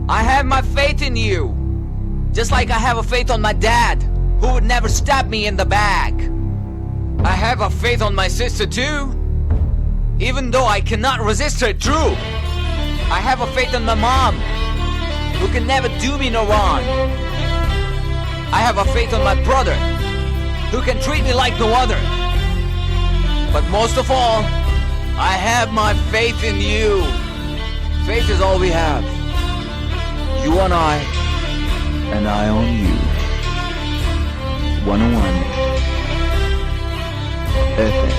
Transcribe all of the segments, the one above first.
I have my faith in you. Just like I have a faith on my dad, who would never stab me in the back. I have a faith on my sister too, even though I cannot resist her truth. I have a faith on my mom, who can never do me no wrong. I have a faith on my brother, who can treat me like no other. But most of all, I have my faith in you. Faith is all we have. You and I on you. 101 FM.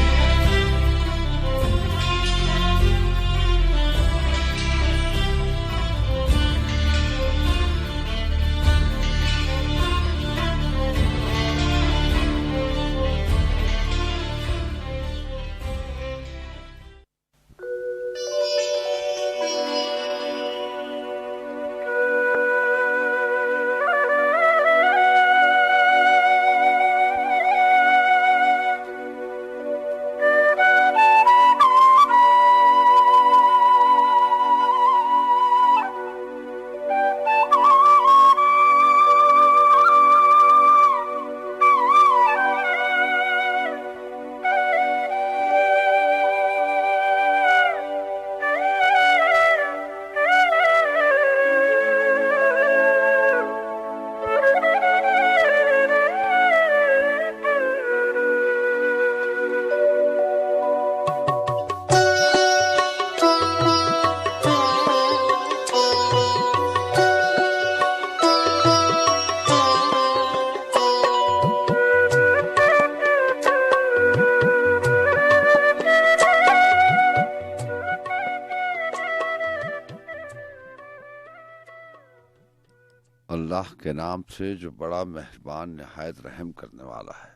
अल्लाह के नाम से जो बड़ा मेहरबान निहायत रहम करने वाला है।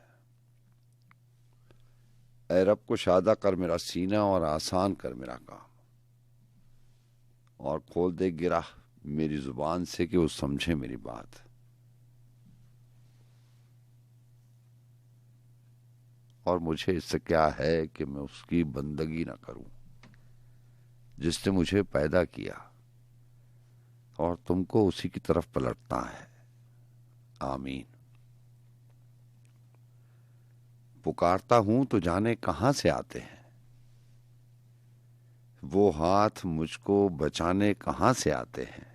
ऐ रब को शादा कर मेरा सीना और आसान कर मेरा काम, और खोल दे गिरा मेरी जुबान से कि वो समझे मेरी बात। और मुझे इससे क्या है कि मैं उसकी बंदगी न करूं जिसने मुझे पैदा किया और तुमको उसी की तरफ पलटना है। आमीन। पुकारता हूं तो जाने कहां से आते हैं, वो हाथ मुझको बचाने कहां से आते हैं।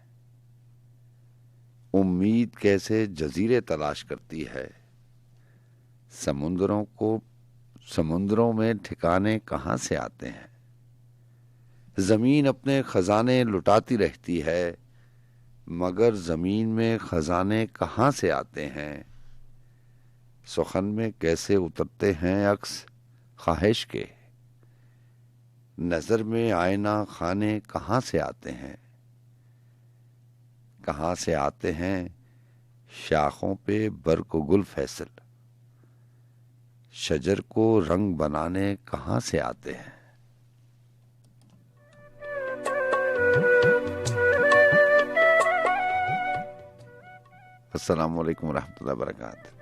उम्मीद कैसे जजीरे तलाश करती है, समुद्रों में ठिकाने कहां से आते हैं। जमीन अपने खजाने लुटाती रहती है, मगर जमीन में खजाने कहां से आते हैं। सुखन में कैसे उतरते हैं अक्स ख्वाहिश के, नजर में आईना खाने कहां से आते हैं। कहां से आते हैं शाखों पे बर्क गुल फैसल, शजर को रंग बनाने कहां से आते हैं। अस्सलामु अलैकुम रहमतुल्लाहि व बरकातहू।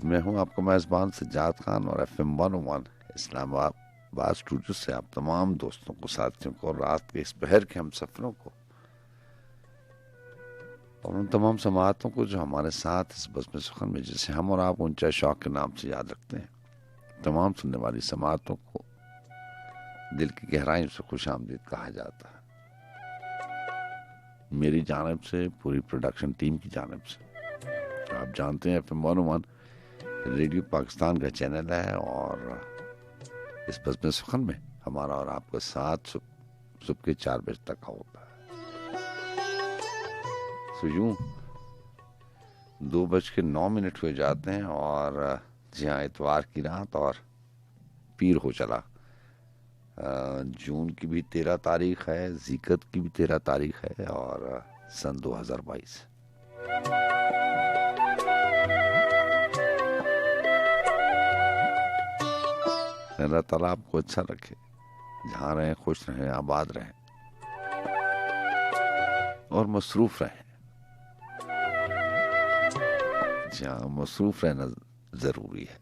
मैं हूं आपका मेज़बान सज्जाद खान और FM 101 इस्लामाबाद स्टूडियो से आप तमाम दोस्तों को, साथियों को, रात के इस पहर के हम सफरों को और उन तमाम समाअतों को जो हमारे साथ इस बज़्म सुखन में, जिसे हम और आप ऊंचा शौक के नाम से याद रखते हैं, तमाम सुनने वाली समाअतों को दिल की गहराइयों से खुश आमदीद कहा जाता है। मेरी जानिब से, पूरी प्रोडक्शन टीम की जानिब से। आप जानते हैं FM 101 रेडियो पाकिस्तान का चैनल है और इस बज़्म सुखन में हमारा और आपका साथ सुबह के 4 बजे तक का होता है। तो यूं 2:09 हो जाते हैं और जहाँ इतवार की रात और पीर हो चला। जून की भी 13 तारीख है, ज़िकत की भी 13 तारीख है और सन 2022। अल्लाह ताला आपको अच्छा रखे, जहाँ रहें खुश रहें, आबाद रहें और मसरूफ रहें। जहाँ मसरूफ रहना जरूरी है,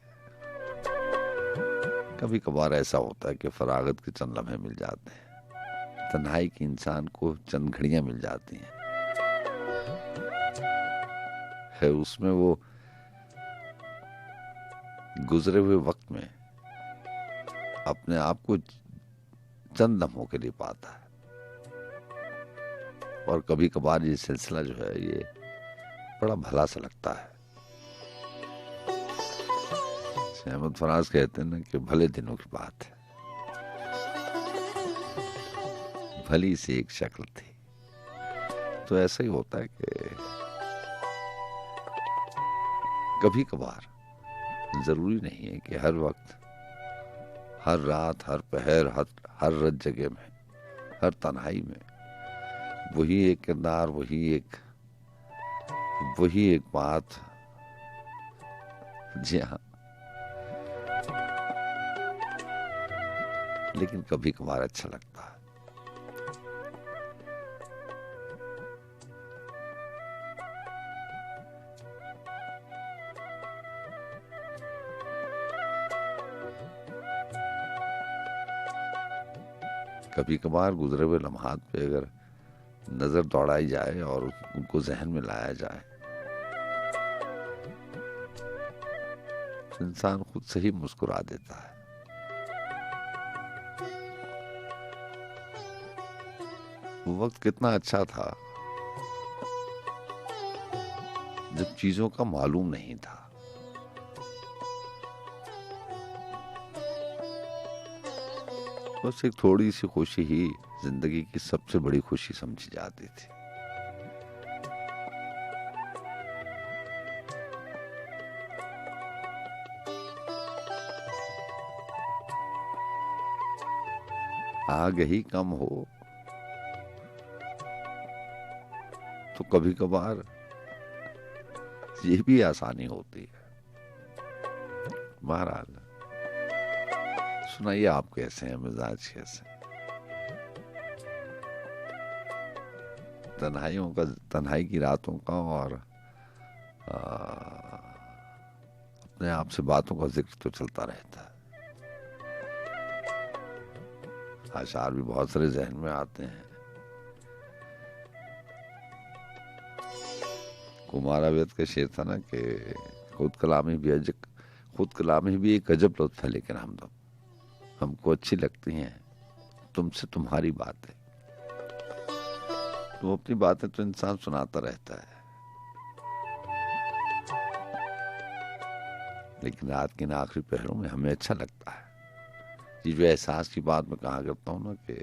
कभी कभार ऐसा होता है कि फरागत के चंद लम्हे मिल जाते हैं, तन्हाई की इंसान को चंद घड़ियां मिल जाती हैं, है उसमें वो गुजरे हुए वक्त में अपने आप को चंद लम्हों के लिए पाता है। और कभी कभार ये सिलसिला जो है ये बड़ा भला सा लगता है। अहमद फराज कहते हैं ना कि भले दिनों की बात है, भली सी एक शक्ल थी। तो ऐसा ही होता है कि कभी कभार जरूरी नहीं है कि हर वक्त, हर रात, हर पहर, हर रत जगह में, हर तन्हाई में वही एक किरदार, वही एक बात। जी हाँ, लेकिन कभी कभार अच्छा लगता है। कभी कभार गुजरे हुए लम्हात पे अगर नजर दौड़ाई जाए और उनको जहन में लाया जाए तो इंसान खुद से ही मुस्कुरा देता है। वो वक्त कितना अच्छा था जब चीजों का मालूम नहीं था। बस एक थोड़ी सी खुशी ही जिंदगी की सबसे बड़ी खुशी समझी जाती थी। आगही कम हो तो कभी कभार ये भी आसानी होती है। बहरहाल सुनाइए, आप कैसे हैं, मिजाज कैसे? तन्हाई की रातों का और अपने आप से बातों का जिक्र तो चलता रहता है। आशार भी बहुत सारे जहन में आते हैं। कुमारावियत का शेर था ना कि खुद कलामी भी एक अजब लुत्फ है, लेकिन हमको अच्छी लगती हैं तुमसे तुम्हारी बातें। तो अपनी बातें तो इंसान सुनाता रहता है, लेकिन रात के आखिरी पहरों में हमें अच्छा लगता है। ये जो एहसास की बात मैं कहा करता हूँ ना कि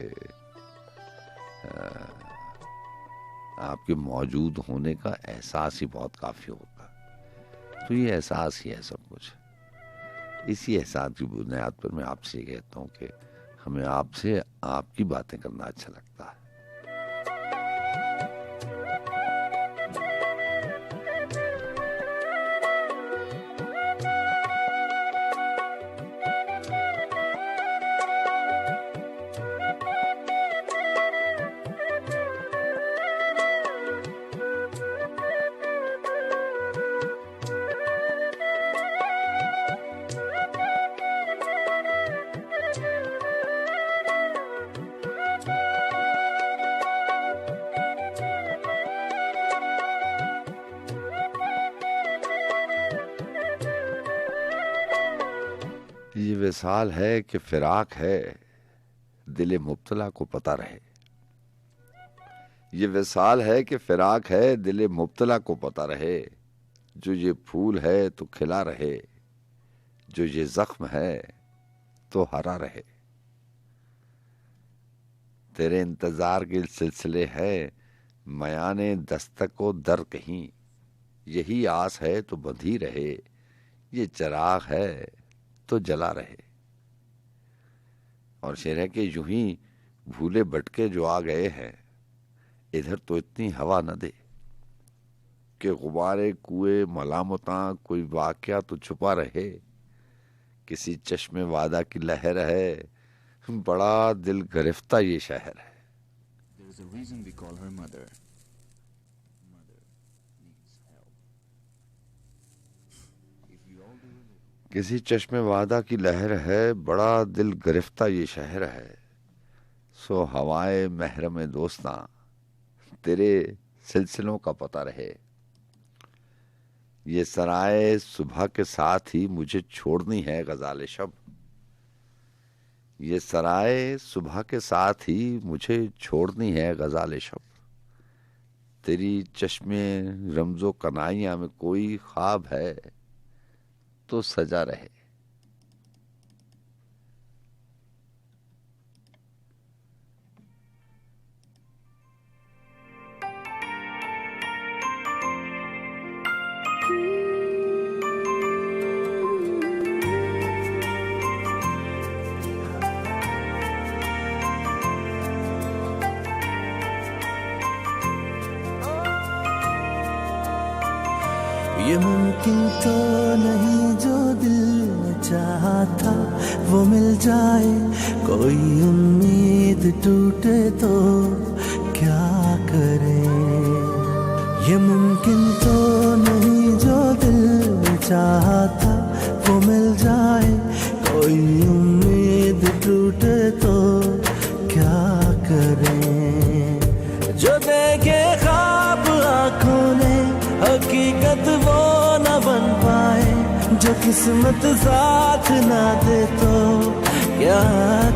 आपके मौजूद होने का एहसास ही बहुत काफी होता है। तो ये एहसास ही है सब कुछ। इसी एहसास की बुनियाद पर मैं आपसे कहता हूँ कि हमें आपसे आपकी बातें करना अच्छा लगता है। ये विसाल है कि फिराक है, दिले मुब्तला को पता रहे। ये विसाल है कि फिराक है, दिले मुब्तला को पता रहे। जो ये फूल है तो खिला रहे, जो ये जख्म है तो हरा रहे। तेरे इंतजार के सिलसिले है, मयाने दस्तको दर कहीं। यही आस है तो बंधी रहे, ये चिराग है तो जला रहे। और शेर है कि यूं ही भूले भटके जो आ गए हैं, इधर तो इतनी हवा न दे कि गुबारे कुएं मलामता कोई वाकया तो छुपा रहे। किसी चश्मे वादा की लहर है, बड़ा दिल गिरफ्ता ये शहर है। There's a reason we call her mother. Mother needs help. If we all do a little, किसी चश्मे वादा की लहर है, बड़ा दिल गिरफ्ता ये शहर है। सो हवाए महरम दोस्ता, तेरे सिलसिलों का पता रहे। ये सराय सुबह के साथ ही मुझे छोड़नी है गजाले शब। ये सराय सुबह के साथ ही मुझे छोड़नी है गजाले शब। तेरी चश्मे रमजो कनाइया में कोई ख्वाब है तो सजा रहे। ये मुमकिन तो नहीं जो दिल ने चाहा था वो मिल जाए। कोई उम्मीद टूटे तो क्या करे। ये मुमकिन तो नहीं जो दिल ने चाहा था वो मिल जाए। कोई उम्मीद टूटे तो क्या करे। जो देखे ख्वाब आँखों ने हकीकत वो न बन पाए। जो किस्मत साथ ना दे तो क्या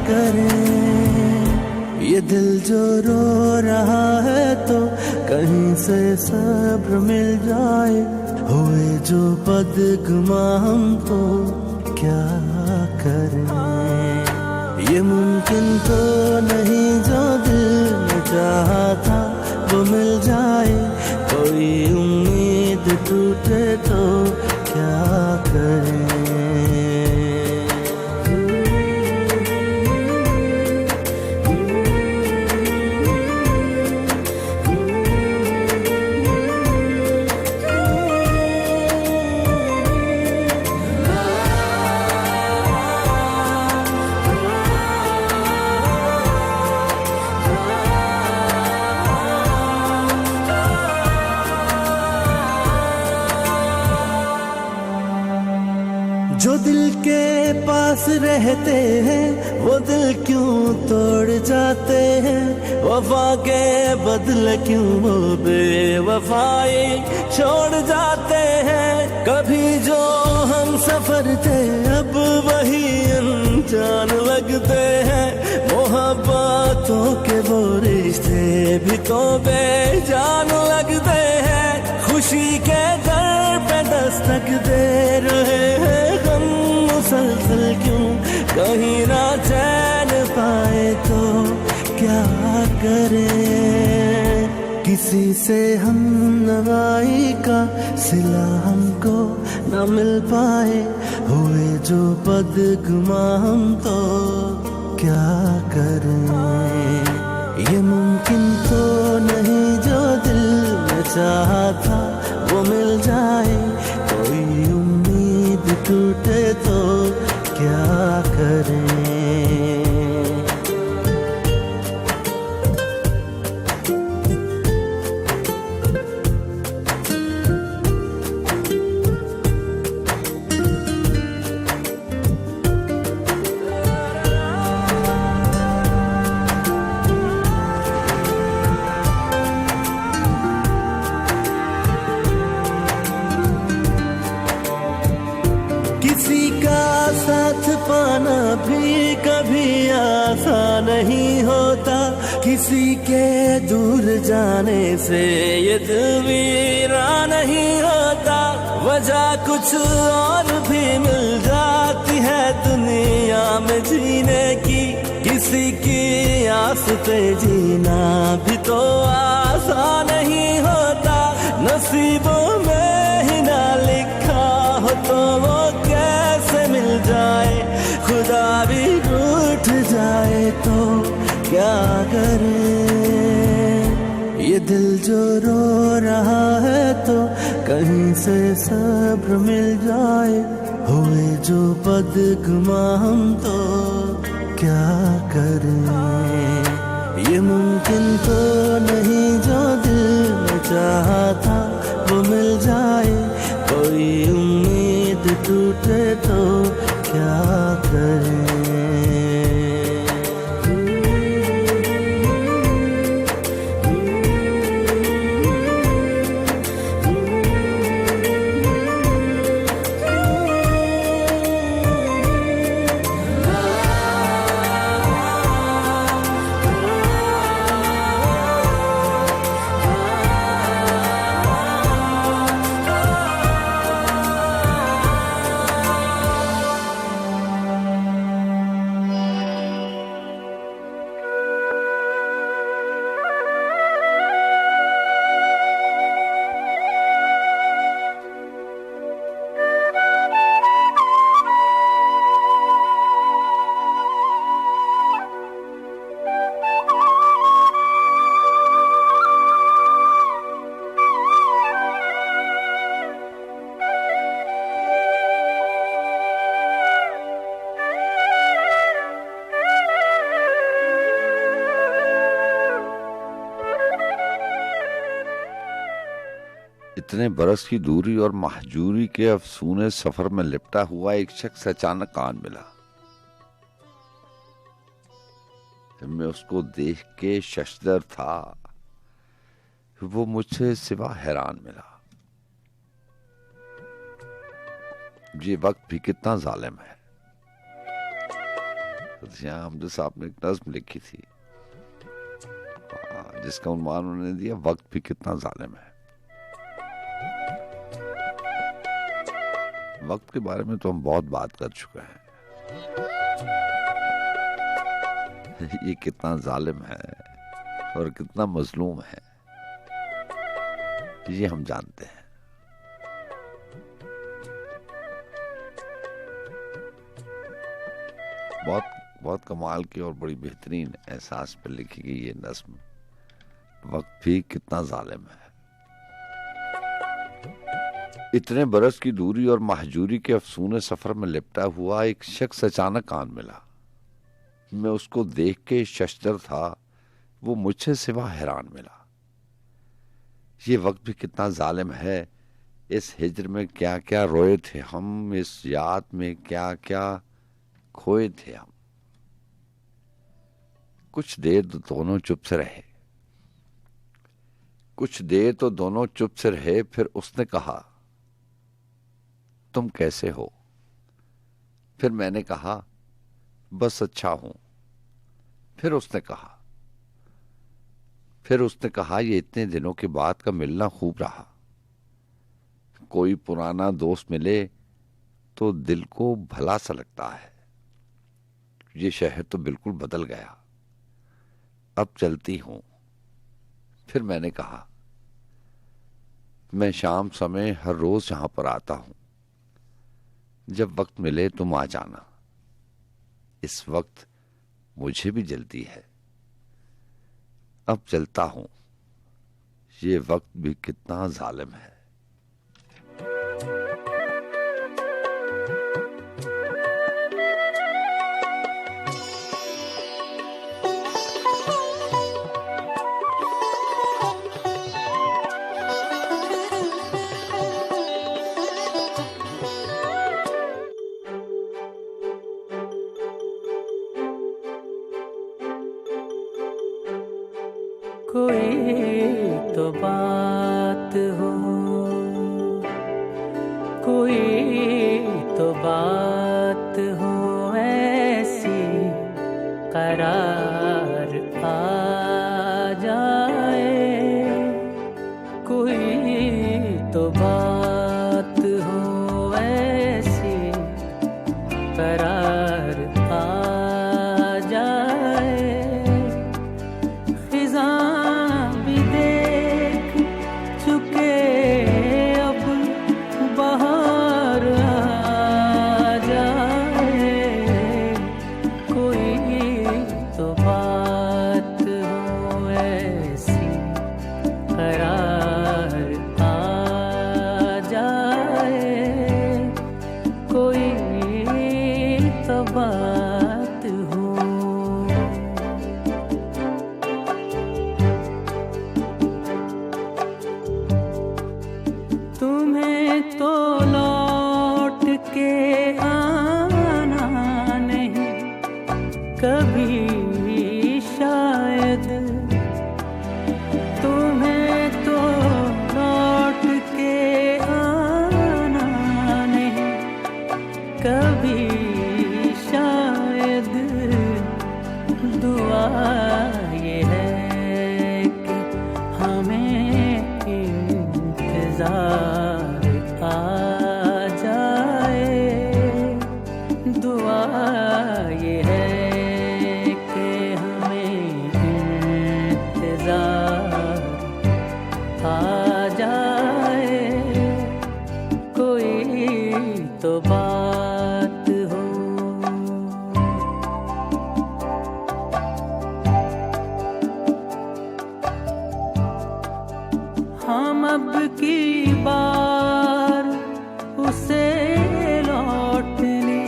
करे। ये दिल जो रो रहा है तो कहीं से सब्र मिल जाए। हुए जो बदगुमा हम तो क्या करें। ये मुमकिन तो नहीं जो दिल में चाहा था वो मिल जाए। कोई उम्मीद टूटे तो क्या करें। जो दिल के पास रहते हैं वो दिल क्यों तोड़ जाते हैं। वफा के बदले क्यों वो बेवफाई छोड़ जाते हैं। कभी जो हम सफर थे अब वही अनजान लगते हैं। मोहब्बतों के वो रिश्ते भी तो बेजान लगते हैं। खुशी के दर पे दस्तक दे रहे हैं हम मुसलसल क्यों कहीं ना चैन पाए तो क्या करें। किसी से हम नवाई का सिला हमको ना मिल पाए। हुए जो बदगुमा हम तो क्या करें। ये मुमकिन तो नहीं जो दिल में चाहा था वो मिल जाए। कोई उम्मीद टूटे तो क्या करें। किसी का साथ पाना भी कभी आसान नहीं होता। किसी के दूर जाने से ये दिल वीरा नहीं होता। वजह कुछ और भी मिल जाती है दुनिया में जीने की। किसी की आस पे जीना भी तो आसान नहीं होता। नसीबों में ही ना लिखा हो तो वो कैसे मिल जाए। खुदा भी रूठ जाए तो क्या करे। ये दिल जो रो रहा है तो कहीं से सब्र मिल जाए। हुए जो बदगुमा हम तो क्या करें। ये मुमकिन तो नहीं जो दिल में चाहा था वो मिल जाए। कोई उम्मीद टूट चाहते तो क्या करें। इतने बरस की दूरी और महजूरी के अफसूने सफर में लिपटा हुआ एक शख्स अचानक कान मिला। मैं उसको देख के शशदर था, वो मुझसे सिवा हैरान मिला। ये वक्त भी कितना जालिम है। हमद साहब ने एक नज्म लिखी थी जिसका उन्वान उन्होंने दिया, वक्त भी कितना जालिम है। वक्त के बारे में तो हम बहुत बात कर चुके हैं। ये कितना जालिम है और कितना मजलूम है, ये हम जानते हैं। बहुत कमाल की और बड़ी बेहतरीन एहसास पर लिखी गई ये नज्म, वक्त भी कितना जालिम है। इतने बरस की दूरी और महजूरी के अफसूने सफर में लिपटा हुआ एक शख्स अचानक कान मिला। मैं उसको देख के शशदर था, वो मुझसे सिवा हैरान मिला। ये वक्त भी कितना जालिम है, इस हिज्र में क्या क्या रोए थे हम, इस याद में क्या क्या खोए थे हम। कुछ देर तो दोनों चुप से रहे, कुछ देर तो दोनों चुप से रहे। फिर उसने कहा, तुम कैसे हो? फिर मैंने कहा, बस अच्छा हूं। फिर उसने कहा, ये इतने दिनों के बाद का मिलना खूब रहा। कोई पुराना दोस्त मिले तो दिल को भला सा लगता है। ये शहर तो बिल्कुल बदल गया, अब चलती हूं। फिर मैंने कहा, मैं शाम समय हर रोज यहां पर आता हूं, जब वक्त मिले तुम आ जाना। इस वक्त मुझे भी जल्दी है, अब चलता हूं। ये वक्त भी कितना जालिम है। कोई तो बात हो, कोई तो बात हो ऐसी, करार आ जाए। कोई तो बात हो ऐसी, करार आ जाए। खिज़ा तो कभी शायद तुम्हें तो लौट के आना नहीं, कभी शायद दुआ ये है कि हमें इंतजार आ जाए, दुआ ये है कि हमें इंतजार आ जाए, कोई तो बात हो। हम अब की बार उसे लौटने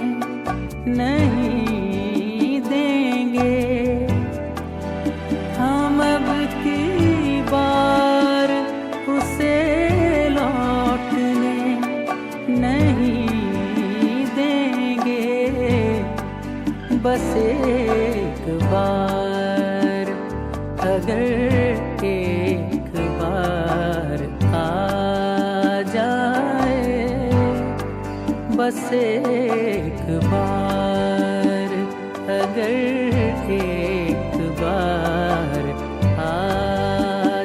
नहीं देंगे, हम अब की बार उसे लौटने नहीं देंगे, बस एक बार अगर एक बार आ जाए, बस एक बार अगर एक बार आ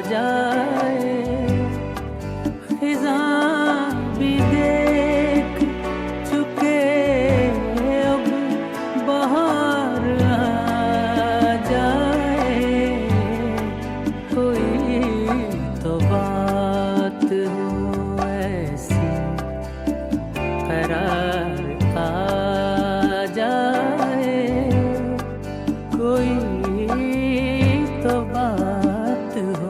जाए, खिज़ां भी देख चुके अब बाहर आ जाए, कोई तो बात हो ऐसी करार आ जाए, कोई तो बात हो।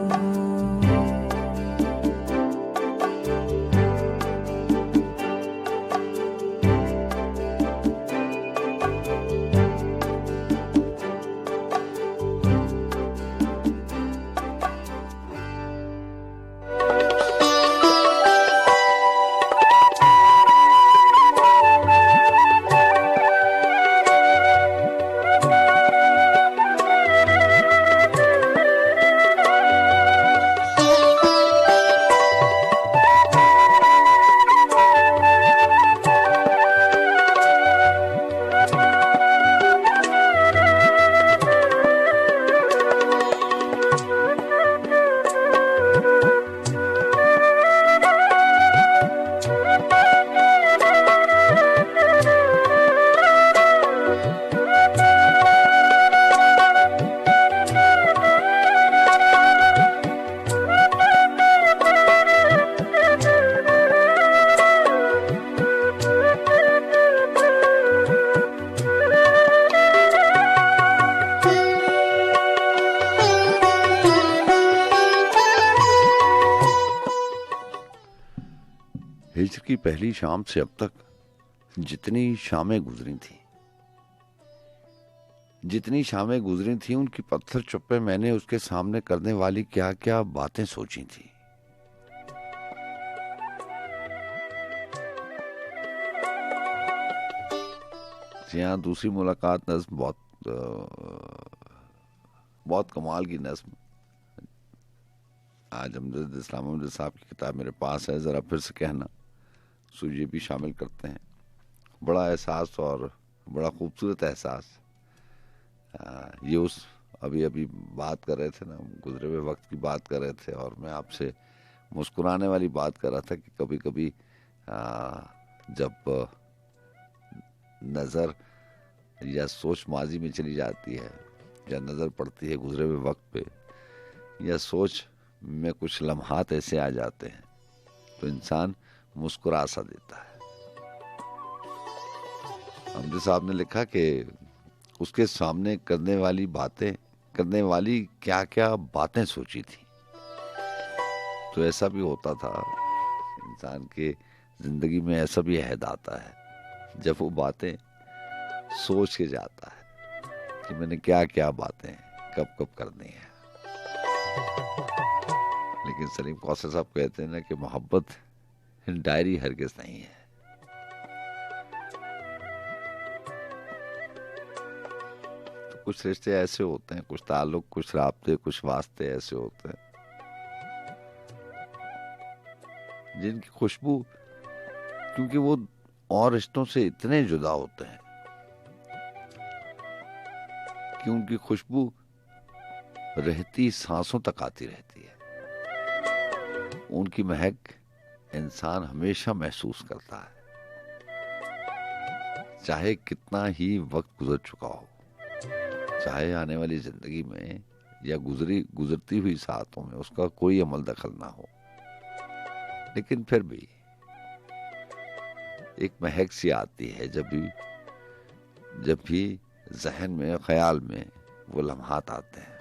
हिज्र की पहली शाम से अब तक जितनी शामें गुजरी थी उनकी पत्थर चुप्पे मैंने उसके सामने करने वाली क्या क्या बातें सोची थी। यहाँ दूसरी मुलाकात नज़्म बहुत कमाल की नज़्म। आज अमजद इस्लाम अहमद साहब की किताब मेरे पास है, ज़रा फिर से कहना सो ये भी शामिल करते हैं। बड़ा एहसास और बड़ा खूबसूरत एहसास। ये उस अभी बात कर रहे थे ना, गुजरे हुए वक्त की बात कर रहे थे, और मैं आपसे मुस्कुराने वाली बात कर रहा था कि कभी कभी जब नज़र या सोच माजी में चली जाती है, या नज़र पड़ती है गुजरे हुए वक्त पे, या सोच में कुछ लम्हात ऐसे आ जाते हैं तो इंसान मुस्कुरा सा देता है। अमजद साहब ने लिखा कि उसके सामने करने वाली क्या क्या बातें सोची थी। तो ऐसा भी होता था, इंसान के जिंदगी में ऐसा भी अहद आता है जब वो बातें सोच के जाता है कि मैंने क्या क्या बातें कब कब करनी है। लेकिन सलीम कौसर साहब कहते हैं ना कि मोहब्बत डायरी हरगिज़ नहीं है। तो कुछ रिश्ते ऐसे होते हैं, कुछ ताल्लुक, कुछ राब्ते, कुछ वास्ते ऐसे होते हैं जिनकी खुशबू, क्योंकि वो और रिश्तों से इतने जुदा होते हैं कि उनकी खुशबू रहती सांसों तक आती रहती है। उनकी महक इंसान हमेशा महसूस करता है, चाहे कितना ही वक्त गुजर चुका हो, चाहे आने वाली जिंदगी में या गुजरती हुई साथों में उसका कोई अमल दखल ना हो, लेकिन फिर भी एक महक सी आती है जब भी जहन में, ख्याल में वो लम्हात आते हैं।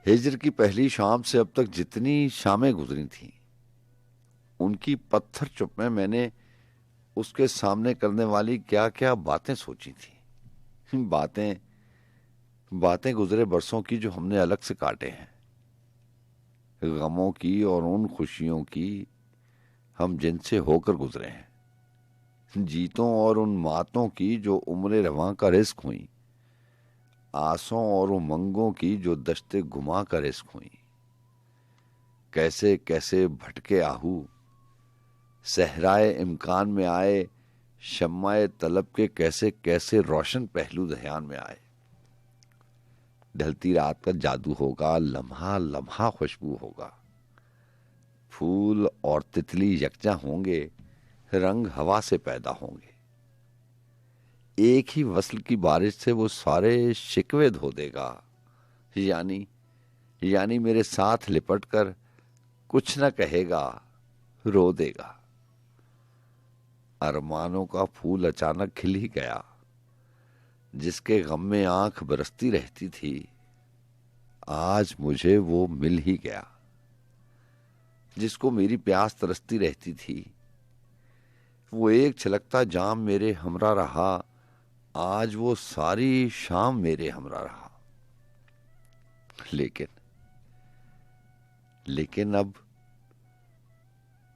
हिज्र की पहली शाम से अब तक जितनी शामें गुजरी थीं, उनकी पत्थर चुप में मैंने उसके सामने करने वाली क्या क्या बातें सोची थी। बातें गुजरे बरसों की जो हमने अलग से काटे हैं, गमों की और उन खुशियों की हम जिनसे होकर गुजरे हैं, जीतों और उन मातों की जो उम्र रवां का रिस्क हुई, आसों और उमंगों की जो दश्ते गुमा का रिस्क हुई। कैसे कैसे भटके आहू सहराए इम्कान में आए, शम्माए तलब के कैसे कैसे रोशन पहलू ध्यान में आए। ढलती रात का जादू होगा, लम्हा लम्हा खुशबू होगा, फूल और तितली यकजा होंगे, रंग हवा से पैदा होंगे। एक ही वस्ल की बारिश से वो सारे शिकवे धो देगा, यानी मेरे साथ लिपट कर कुछ न कहेगा, रो देगा। अरमानों का फूल अचानक खिल ही गया, जिसके गम में आंख बरसती रहती थी, आज मुझे वो मिल ही गया। जिसको मेरी प्यास तरसती रहती थी, वो एक छलकता जाम मेरे हमरा रहा, आज वो सारी शाम मेरे हमरा रहा। लेकिन अब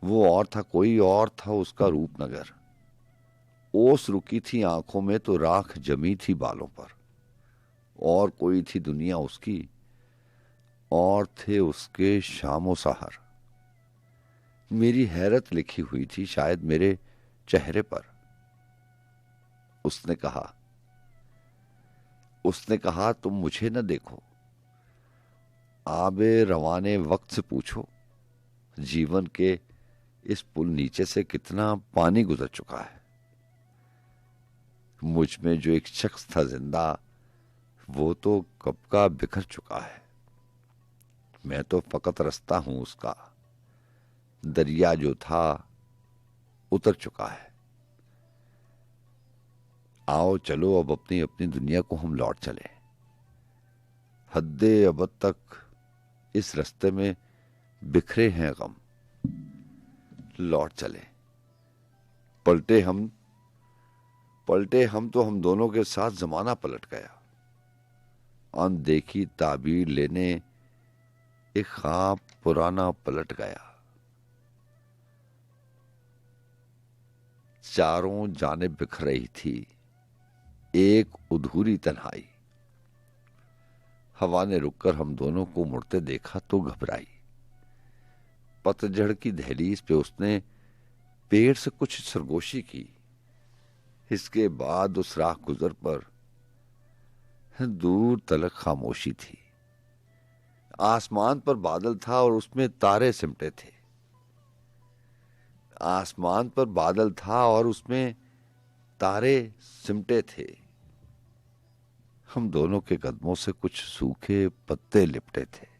वो और था, कोई और था उसका रूपनगर। ओस रुकी थी आंखों में तो राख जमी थी बालों पर, और कोई थी दुनिया उसकी, और थे उसके शामो सहर। मेरी हैरत लिखी हुई थी शायद मेरे चेहरे पर। उसने कहा तुम मुझे न देखो, आबे रवाने वक्त से पूछो, जीवन के इस पुल नीचे से कितना पानी गुजर चुका है। मुझ में जो एक शख्स था जिंदा, वो तो कब का बिखर चुका है। मैं तो फकत रास्ता हूं उसका, दरिया जो था उतर चुका है। आओ चलो अब अपनी अपनी दुनिया को हम लौट चले। हद्दे अबद तक इस रास्ते में बिखरे हैं गम, लौट चले। पलटे हम तो हम दोनों के साथ जमाना पलट गया। अनदेखी ताबीर लेने एक ख्वाब पुराना पलट गया। चारों जानिब बिखर रही थी एक अधूरी तन्हाई। हवा ने रुककर हम दोनों को मुड़ते देखा तो घबराई। पतझड़ की दहलीज पे उसने पेड़ से कुछ सरगोशी की। इसके बाद उस राह गुजर पर दूर तलक खामोशी थी। आसमान पर बादल था और उसमें तारे सिमटे थे। आसमान पर बादल था और उसमें तारे सिमटे थे। हम दोनों के कदमों से कुछ सूखे पत्ते लिपटे थे।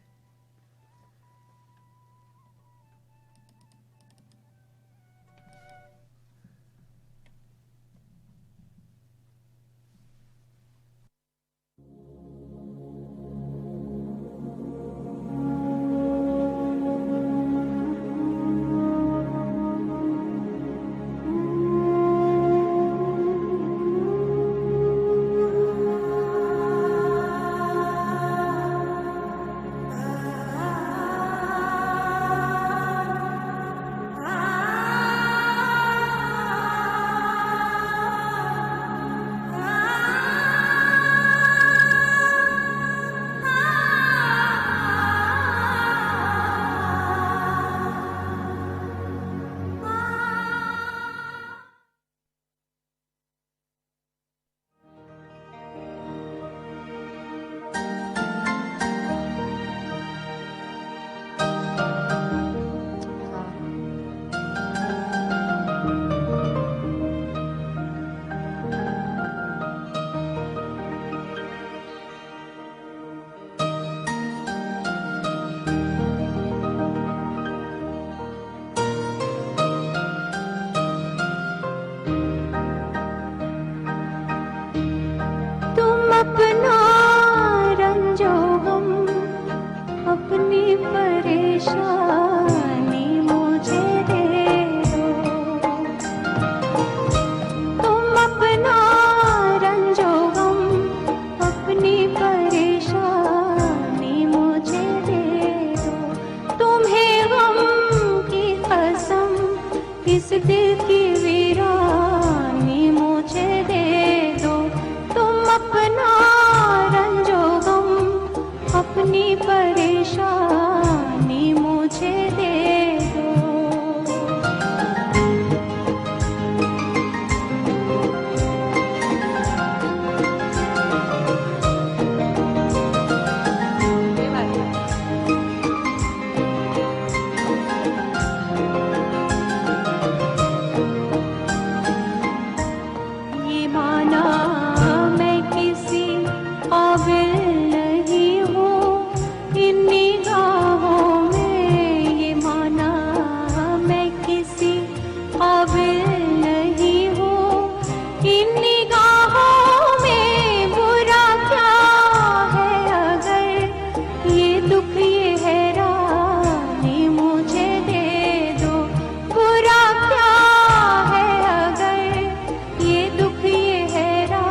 माना मैं किसी काबिल नहीं हूँ इन निगाहों में, ये माना मैं किसी काबिल नहीं हूँ इन निगाहों में। बुरा क्या है अगर ये दुख ये हैरानी मुझे दे दो, बुरा क्या है अगर ये दुख ये हैरानी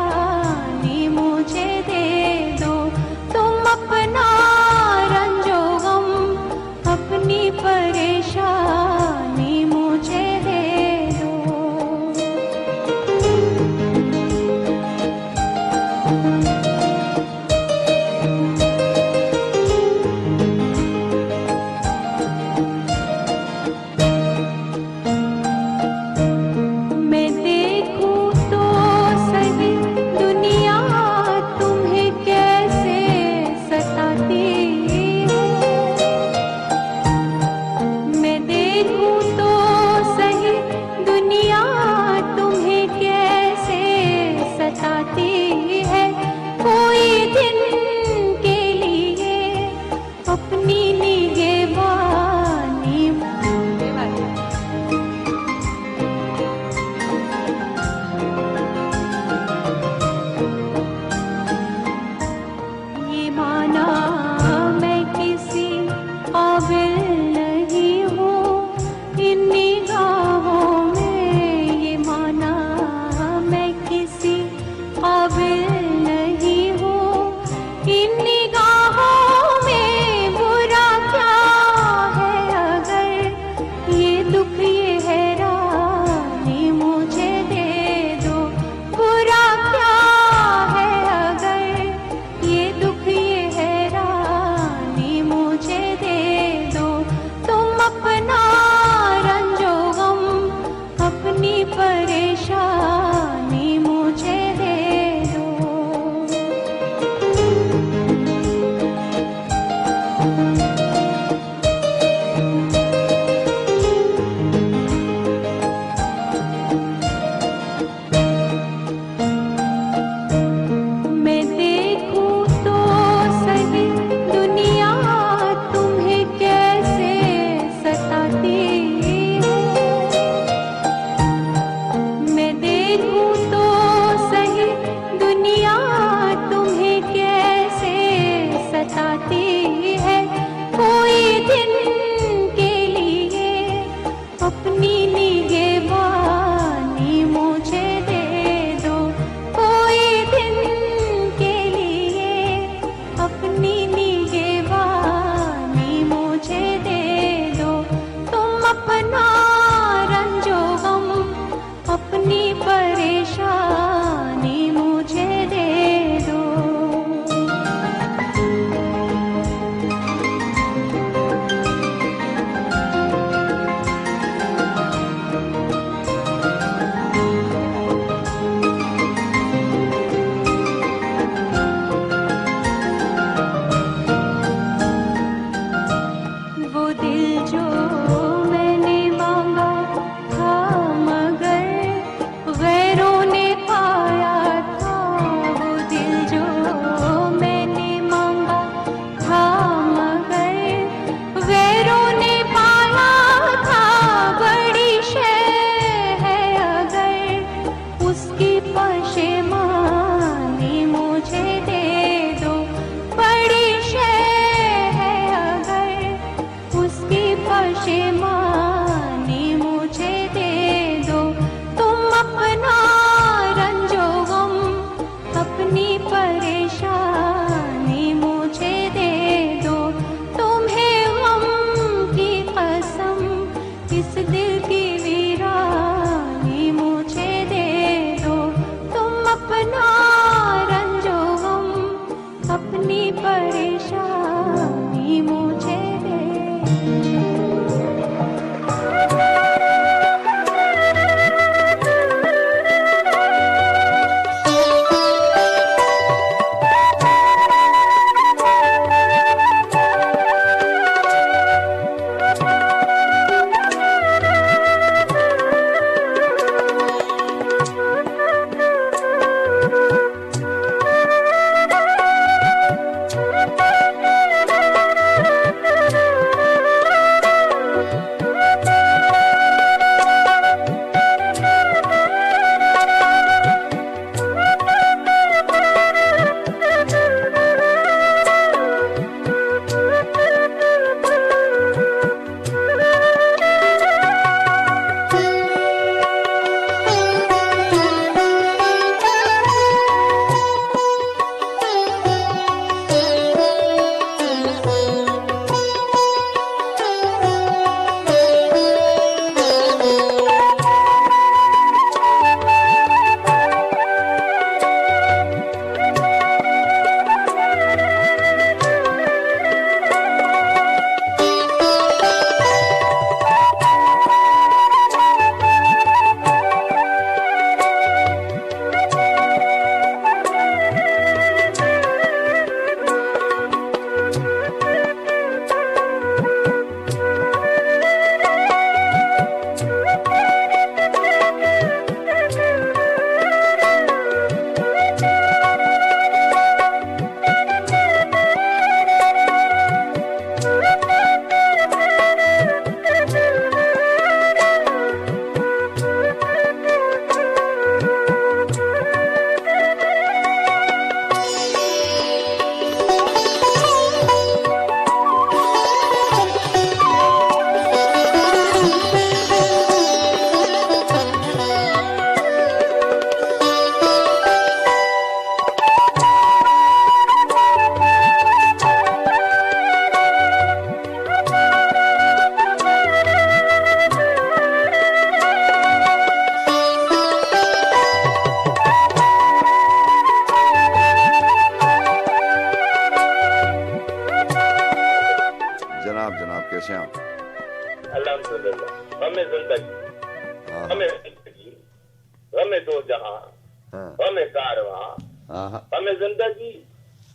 कारवां, आहा, हमें जिंदगी,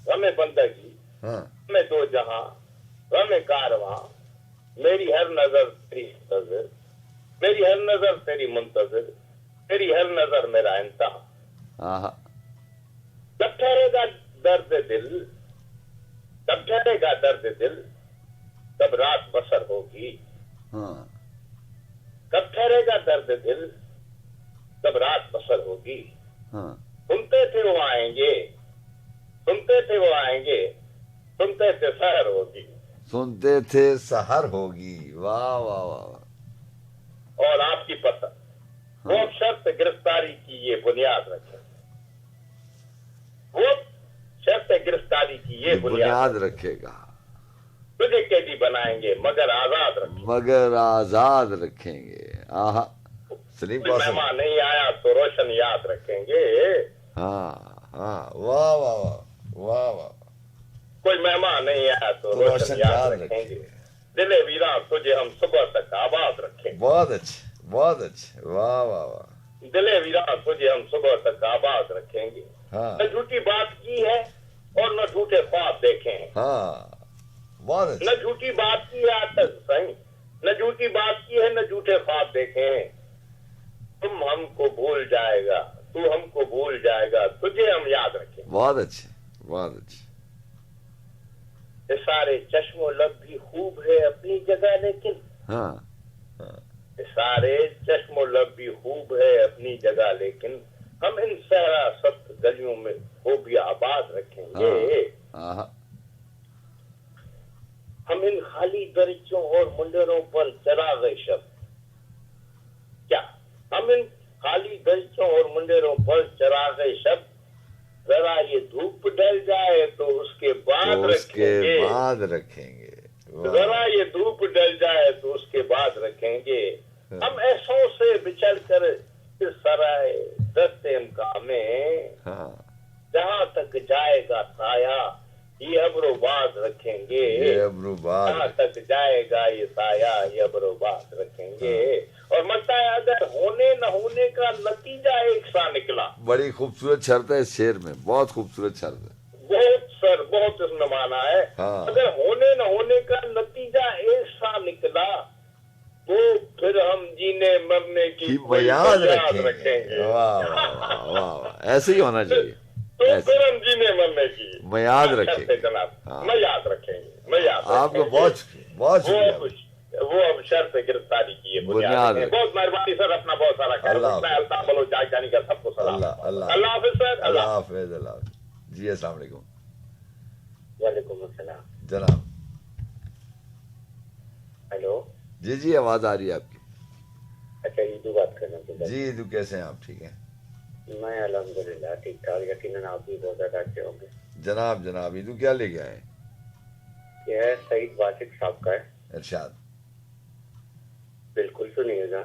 हमें बंदगी, हाँ, हमें दो जहां, हमें कारवां, मेरी हर नजर तेरी मुंतजिर, मेरी हर नजर तेरी मुंतजिर, तेरी हर नजर मेरा इंतहा। आहा, कब ठहरेगा दर्द दिल, कब ठहरेगा दर्द दिल, कब रात बसर होगी, हाँ, कब ठहरेगा दर्द दिल, कब रात बसर होगी। हाँ, सुनते थे वो आएंगे, सुनते थे वो आएंगे, सुनते थे सहर होगी, सुनते थे सहर होगी। वाह वाह वाह। और आपकी पसंद वो अब शर्त गिरफ्तारी की ये बुनियाद रखे, वो शर्त गिरफ्तारी की ये बुनियाद, बुनियाद रखेगा, तुझे कैदी बनाएंगे मगर आजाद रखेंगे। मगर आजाद रखेंगे। आहा, सलीम कोई कौसम। मेहमान नहीं आया तो रोशन याद रखेंगे, हाँ हाँ, वाह वाह वाह, वाह वाह। कोई मेहमान नहीं आया तो तो रोशन याद रखेंगे। दिले वीरा तुझे हम सुबह तक आबाद रखेंगे, बहुत अच्छे, बहुत अच्छे, वाह वाह वाह। दिले वीरा तुझे हम सुबह तक आबाद रखेंगे। हाँ न झूठी बात की है और न झूठे ख्वाब देखे हैं, हाँ, बहुत अच्छे। न झूठी बात की है आज तक सही, न झूठी बात की है, न झूठे ख्वाब देखे हैं। तुम हमको भूल जाएगा, तू हमको भूल जाएगा, तुझे हम याद रखेंगे। बहुत अच्छे, बहुत अच्छे। ये सारे चश्मो लब भी खूब है अपनी जगह, लेकिन हाँ ये सारे चश्मो लब भी खूब है अपनी जगह, लेकिन हम इन सहरा सख्त गलियों में वो भी आबाद रखेंगे। आहा, हम इन खाली दरीचों और मुंडरों पर चला गए शब्द, क्या हम इन खाली दरीचों और मुंडरों पर चला गए शब्द, जरा ये धूप ढल जाए तो उसके बाद तो उसके रखेंगे, बाद रखेंगे। वाह, जरा ये धूप ढल जाए तो उसके बाद रखेंगे। हम ऐसों से बिछड़ कर इस सराय दस्ते इम्कान में, हाँ, जहाँ तक जाएगा साया ये अब्रोबाद रखेंगे, ये अब्रुबाद। जहाँ तक जाएगा ये साया ये अब्रोबाद रखेंगे। और मत है अगर होने न होने का नतीजा एक सा निकला, बड़ी खूबसूरत शर्त है इस शेर में, बहुत खूबसूरत शर्त है। बहुत सर बहुत इसमें माना है। हाँ। अगर होने न होने का नतीजा एक सा निकला तो फिर हम जीने मरने की कि कोई याद बुनियाद रखेंगे। वाह वाह वाह वाह वाह, ऐसे ही होना चाहिए। तो ऐसे फिर हम जीने मरने की मैं याद अच्छा रखेंगे। से जनाब, हाँ। मैं याद रखेंगे, मैं याद आपको रखेंगे। बहुत बहुत शुक्रिया। वो अब शर्त गिरफ्तारी की है बुनियाद बुनियाद है। है। बहुत मेहरबानी सर, अपना बहुत सारा ख्याल अल्लाह रखना है। अल्ताफ बलोच जानी का सबको सलाम। अल्लाह अल्लाह अल्लाह हाफिज सर। अल्लाह हाफिज, अल्लाह हाफिज। जी अस्सलाम वालेकुम वालेकुम अस्सलाम। जनाब। हेलो, जी जी, आवाज आ रही है आपकी। अच्छा ईदू बात करना था। जी ईदू, कैसे हैं आप? ठीक हैं मैं अल्हम्दुलिल्लाह ठीक ठाक, यकीनन आप भी बहुत ज्यादा अच्छे होंगे। जनाब। जनाब ईदू क्या लेके आए? यह सईद वासिक साहब का है। इरशाद। बिल्कुल सुनिएगा।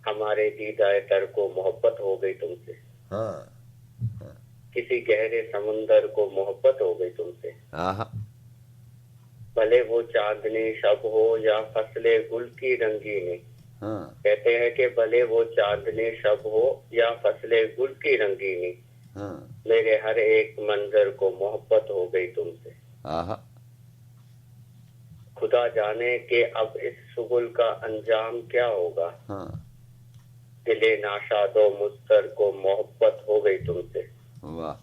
हमारे दीदाए तर को मोहब्बत हो गई तुमसे, हाँ किसी गहरे समुंदर को मोहब्बत हो गई तुमसे। आहा, भले वो चांदनी शब हो या फसले गुल की रंगीनी, हाँ कहते हैं कि भले वो चांदनी शब हो या फसले गुल की रंगीनी, हाँ, मेरे हर एक मंजर को मोहब्बत हो गई तुमसे। आहा, खुदा जाने कि अब इस सुगुल का अंजाम क्या होगा, हाँ, दिले नाशादो मुस्तर को मोहब्बत हो गई तुमसे। वाह,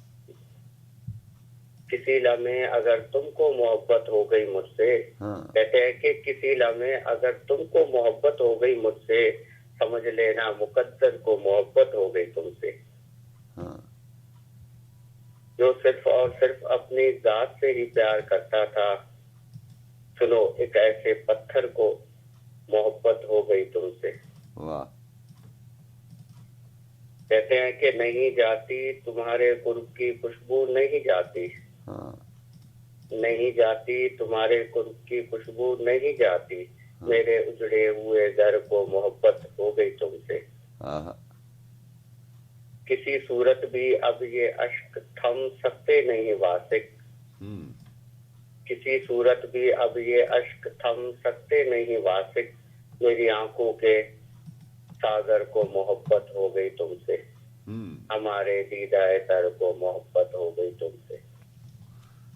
किसी लम्हे अगर तुमको मोहब्बत हो गई मुझसे, हाँ, कहते हैं कि किसी लम्हे अगर तुमको मोहब्बत हो गई मुझसे, समझ लेना मुकद्दर को मोहब्बत हो गई तुमसे। हाँ, जो सिर्फ और सिर्फ अपनी जात से ही प्यार करता था, सुनो एक ऐसे पत्थर को मोहब्बत हो गई तुमसे। वाह, कहते हैं कि नहीं जाती तुम्हारे कुर्ब की खुशबू, नहीं जाती, हाँ, नहीं जाती तुम्हारे कुर्ब की खुशबू, नहीं जाती, मेरे उजड़े हुए घर को मोहब्बत हो गई तुमसे। आहा, किसी सूरत भी अब ये अश्क थम सकते नहीं वासिक, हम्म, किसी सूरत भी अब ये अश्क थम सकते नहीं वासिक, मेरी आंखों के सागर को मोहब्बत हो गई तुमसे। हमारे दीदाए तर को मोहब्बत हो गई तुमसे,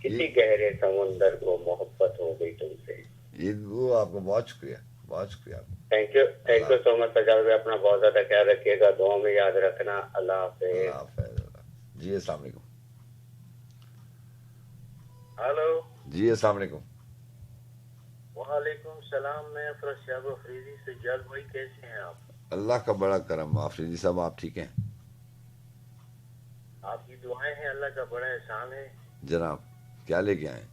किसी गहरे समुंदर को मोहब्बत हो गई तुमसे। वो आपको बहुत शुक्रिया, बहुत शुक्रिया। Thank you so much Sajjad भाई, अपना बहुत ज्यादा ख्याल रखिएगा, दुआ में याद रखना। अल्लाह हाफिज। जी अस्सलाम वालेकुम। हेलो जी अस्सलाम वालेकुम। वालेकुम सलाम। मैं अफरशाब अफरीदी से। सजाद भाई कैसे हैं आप? अल्लाह का बड़ा करम। आफरीदी साहब आप ठीक हैं? आपकी दुआएं हैं, अल्लाह का बड़ा एहसान है। जनाब क्या लेके आए?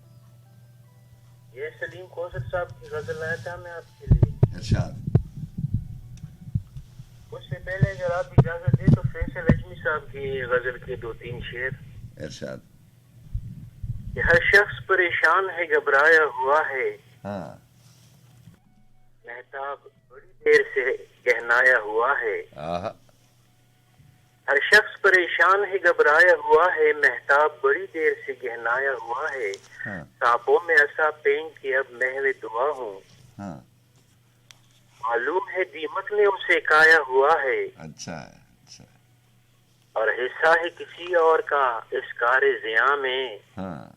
ये सलीम कौसर साहब की गजल लाया था मैं आपके लिए। इरशाद। उससे पहले अगर आप इजाजत दे तो फैसल लक्ष्मी साहब की गजल के 2-3 शेर। इरशाद। कि हर शख्स परेशान है, घबराया हुआ है, हाँ। महताब बड़ी देर से गहनाया हुआ है। आहा। हर शख्स परेशान है, घबराया हुआ है, महताब बड़ी देर से गहनाया हुआ है। हाँ। सापों में ऐसा पेन कि अब महवे दुआ हूँ। हाँ। मालूम है दीमक ने उसे खाया हुआ है। अच्छा है, अच्छा। और हिस्सा है किसी और का इस कार्य ज़िया में। हाँ।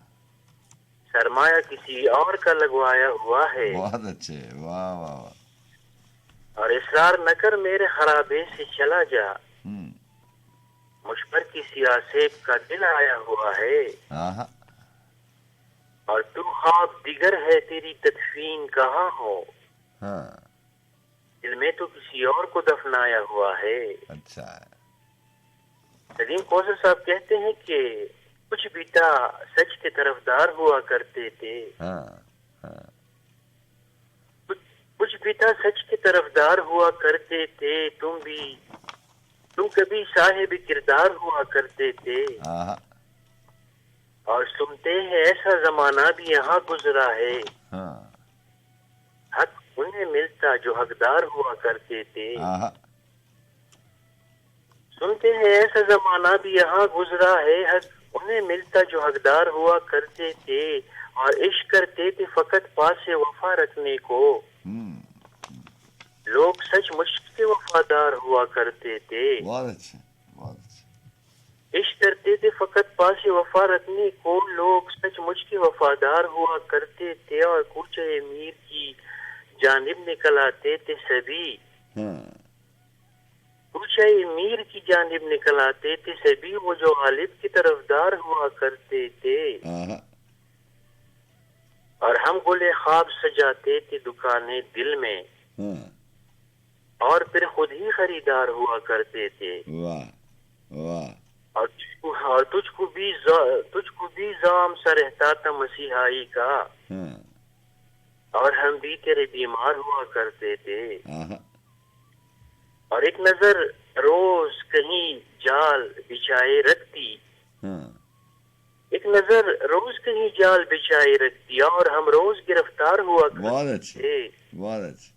सरमाया किसी और का लगवाया हुआ है। बहुत अच्छे, वाह वाह वाह। और इसरार न कर मेरे खराबे से चला जा, मुझ पर किसी आसेब का दिल आया हुआ है। आहा। और तू ख्वाब दिगर है, तेरी तदफीन कहाँ हो। हाँ। दिल में तो किसी और को दफनाया हुआ है। अच्छा है। सलीम कौसर साहब कहते हैं कि कुछ बीता सच के तरफदार हुआ करते थे। हाँ। हाँ। कुछ बीता सच के तरफदार हुआ करते थे, तुम कभी साहिब किरदार हुआ करते थे। आहा। और सुनते हैं ऐसा जमाना भी यहाँ गुजरा है। हाँ। हक उन्हें मिलता जो हकदार हुआ करते थे। आहा। सुनते हैं ऐसा जमाना भी यहाँ गुजरा है, हक उन्हें मिलता जो हकदार हुआ करते थे। और इश्क करते थे फकत पास से वफा रखने को, लोग सच मुझ के वफादार हुआ करते थे। बहुत अच्छे, बहुत अच्छे। इश्क करते थे फकत पास से वफा रखने को, लोग सच मुझ के वफादार हुआ करते थे। और कूचे मीर की जानिब निकल आते थे सभी। कूचे मीर की जानिब निकल आते थे सभी, वो जो गालिब की तरफदार हुआ करते थे। और हम गुले ख्वाब सजाते थे दुकानें दिल में, और फिर खुद ही खरीदार हुआ करते थे। वाह वाह। और तुझको भी जाम सा रहता था मसीहाई का। और हम भी तेरे बीमार हुआ करते थे। और एक नजर रोज कहीं जाल बिछाए रखती, एक नजर रोज कहीं जाल बिछाए रखती, और हम रोज गिरफ्तार हुआ करते थे। बहुत अच्छे।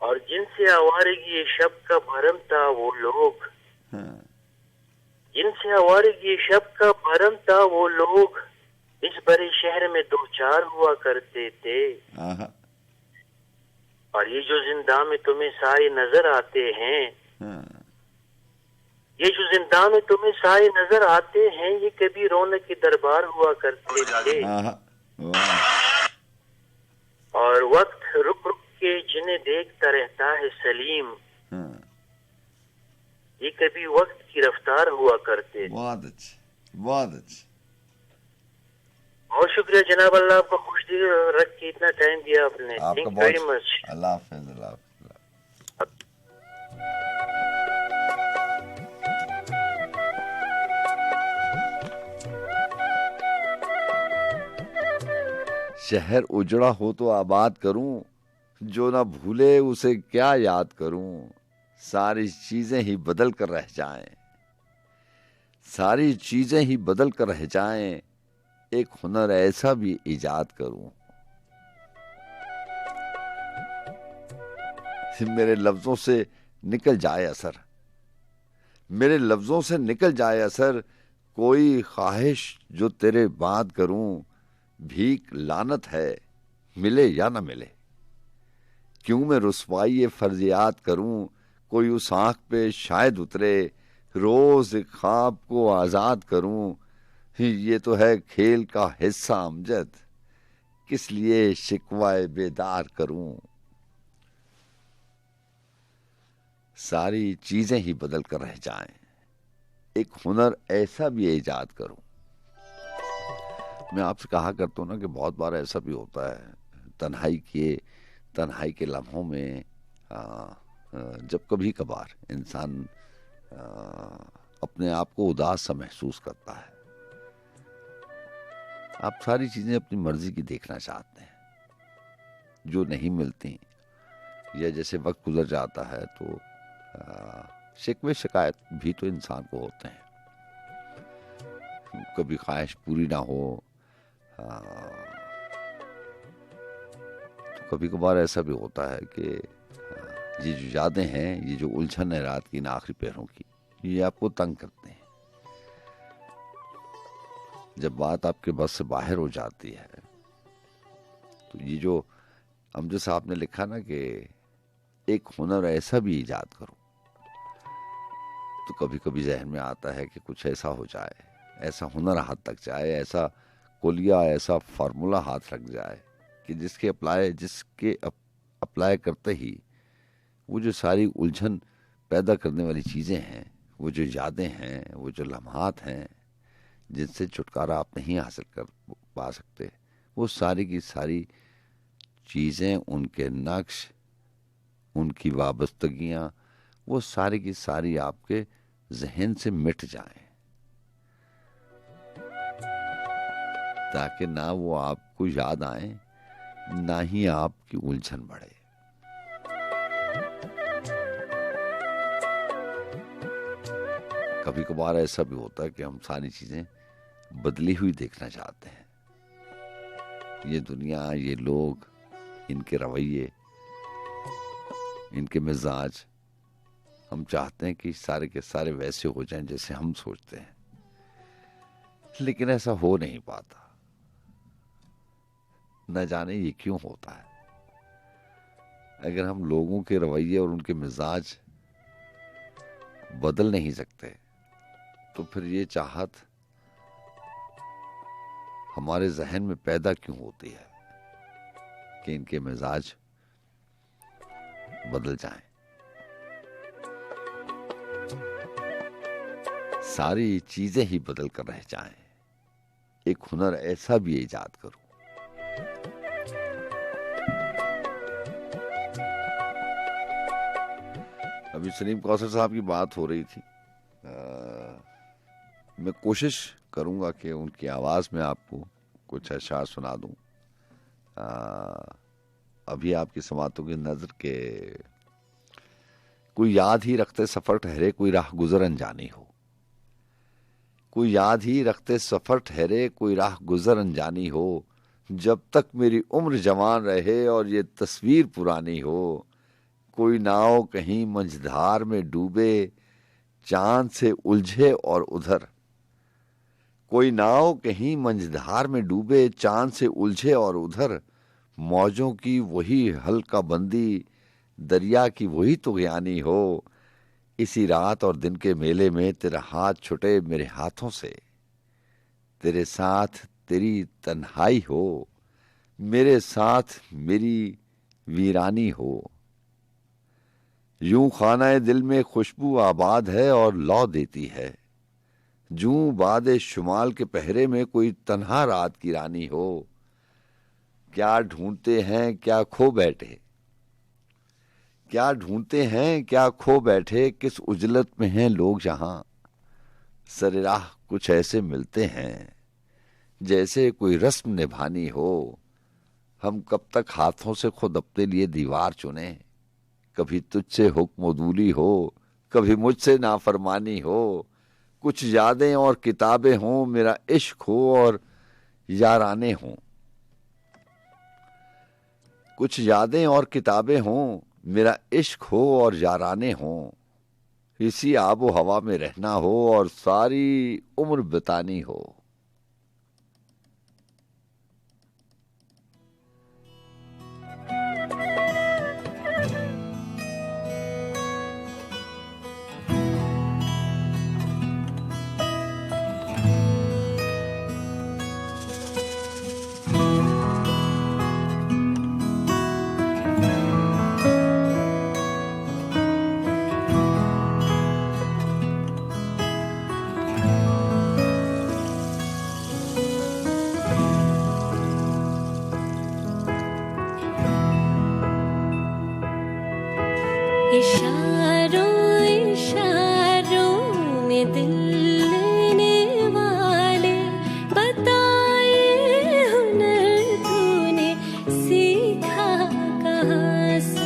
और जिनसे आवारगी शब का भरम था वो लोग, जिनसे आवारगी शब का भरम था वो लोग, इस बड़े शहर में 2-4 हुआ करते थे। और ये जो जिंदा में तुम्हें साए नजर आते हैं, ये जो जिंदा में तुम्हें साए नजर आते हैं, ये कभी रौनक के दरबार हुआ करते थे। और वक्त रुक रुक के जिन्हें देखता रहता है सलीम, ये कभी वक्त की रफ्तार हुआ करते थे। बहुत अच्छे, बहुत अच्छे। बहुत शुक्रिया जनाब, अल्लाह आपको खुश रख के इतना टाइम दिया आपने। Thank you very much. अल्लाह हाफिज़। अल्लाह हाफिज़। शहर उजड़ा हो तो आबाद करूं, जो ना भूले उसे क्या याद करूं। सारी चीजें ही बदल कर रह जाएं, सारी चीजें ही बदल कर रह जाएं, एक हुनर ऐसा भी इजाद करूं। मेरे लफ्जों से निकल जाए असर, मेरे लफ्जों से निकल जाए असर, कोई ख्वाहिश जो तेरे बात करूं। भीख लानत है मिले या न मिले, क्यों मैं रुसवाई फर्जियात करूं। कोई उस आंख पे शायद उतरे, रोज एक ख्वाब को आजाद करूं, ये तो है खेल का हिस्सा अमजद, किस लिए शिकवाए बेदार करूं। सारी चीजें ही बदल कर रह जाएं, एक हुनर ऐसा भी ईजाद करूं। मैं आपसे कहा करता हूं ना कि बहुत बार ऐसा भी होता है, तन्हाई के लम्हों में जब कभी कभार इंसान अपने आप को उदास सा महसूस करता है। आप सारी चीजें अपनी मर्जी की देखना चाहते हैं, जो नहीं मिलती, या जैसे वक्त गुजर जाता है तो शिकवे शिकायत भी तो इंसान को होते हैं। कभी ख्वाहिश पूरी ना हो, तो कभी कभार ऐसा भी होता है कि ये जो यादें हैं, ये जो उलझन है रात की इन आखिरी पहरों की, ये आपको तंग करते हैं। जब बात आपके बस से बाहर हो जाती है तो ये जो अमजद साहब ने लिखा ना कि एक हुनर ऐसा भी ईजाद करूं, तो कभी कभी जहन में आता है कि कुछ ऐसा हो जाए, ऐसा हुनर हाथ तक जाए, ऐसा कोलिया, ऐसा फार्मूला हाथ लग जाए कि जिसके अप्लाई करते ही वो जो सारी उलझन पैदा करने वाली चीजें हैं, वो जो यादें हैं, वो जो लम्हात हैं जिनसे छुटकारा आप नहीं हासिल कर पा सकते, वो सारी की सारी चीजें, उनके नक्श, उनकी वाबस्तगियां, वो सारी की सारी आपके जहन से मिट जाएं, ताकि ना वो आपको याद आए, ना ही आपकी उलझन बढ़े। कभी कभार ऐसा भी होता है कि हम सारी चीजें बदली हुई देखना चाहते हैं। ये दुनिया, ये लोग, इनके रवैये, इनके मिजाज, हम चाहते हैं कि सारे के सारे वैसे हो जाएं जैसे हम सोचते हैं, लेकिन ऐसा हो नहीं पाता। न जाने ये क्यों होता है। अगर हम लोगों के रवैये और उनके मिजाज बदल नहीं सकते, तो फिर ये चाहत हमारे जहन में पैदा क्यों होती है कि इनके मिजाज बदल जाएं। सारी चीजें ही बदल कर रह जाएं, एक हुनर ऐसा भी ईजाद करूं। अभी सलीम कौसर साहब की बात हो रही थी, मैं कोशिश करूंगा कि उनकी आवाज में आपको कुछ अशआर सुना दूं। अभी आपकी समातों की नजर के कोई याद ही रखते सफर ठहरे, कोई राह गुजर अनजानी हो। कोई याद ही रखते सफर ठहरे, कोई राह गुजर अनजानी हो। जब तक मेरी उम्र जवान रहे और ये तस्वीर पुरानी हो। कोई नाव कहीं मंझधार में डूबे, चांद से उलझे और उधर। कोई नाव कहीं मंझधार में डूबे, चांद से उलझे और उधर। मौजों की वही हल्का बंदी, दरिया की वही तुग़यानी हो। इसी रात और दिन के मेले में तेरा हाथ छुटे मेरे हाथों से। तेरे साथ तेरी तन्हाई हो, मेरे साथ मेरी वीरानी हो। यूं खानाए दिल में खुशबू आबाद है और लौ देती है। जूं बादे शुमाल के पहरे में कोई तन्हा रात की रानी हो। क्या ढूंढते हैं क्या खो बैठे, क्या ढूंढते हैं क्या खो बैठे। किस उजलत में हैं लोग जहां, सरे राह कुछ ऐसे मिलते हैं जैसे कोई रस्म निभानी हो। हम कब तक हाथों से खुद अपने लिए दीवार चुने। कभी तुझसे हुक्म अदूली हो, कभी मुझसे नाफरमानी हो। कुछ यादें और किताबें हों, मेरा इश्क हो और याराने हों। कुछ यादें और किताबें हों, मेरा इश्क हो और याराने हों। इसी आबो हवा में रहना हो और सारी उम्र बितानी हो। दिल लेने वाले बताए हुनर तूने सीखा कहाँ से।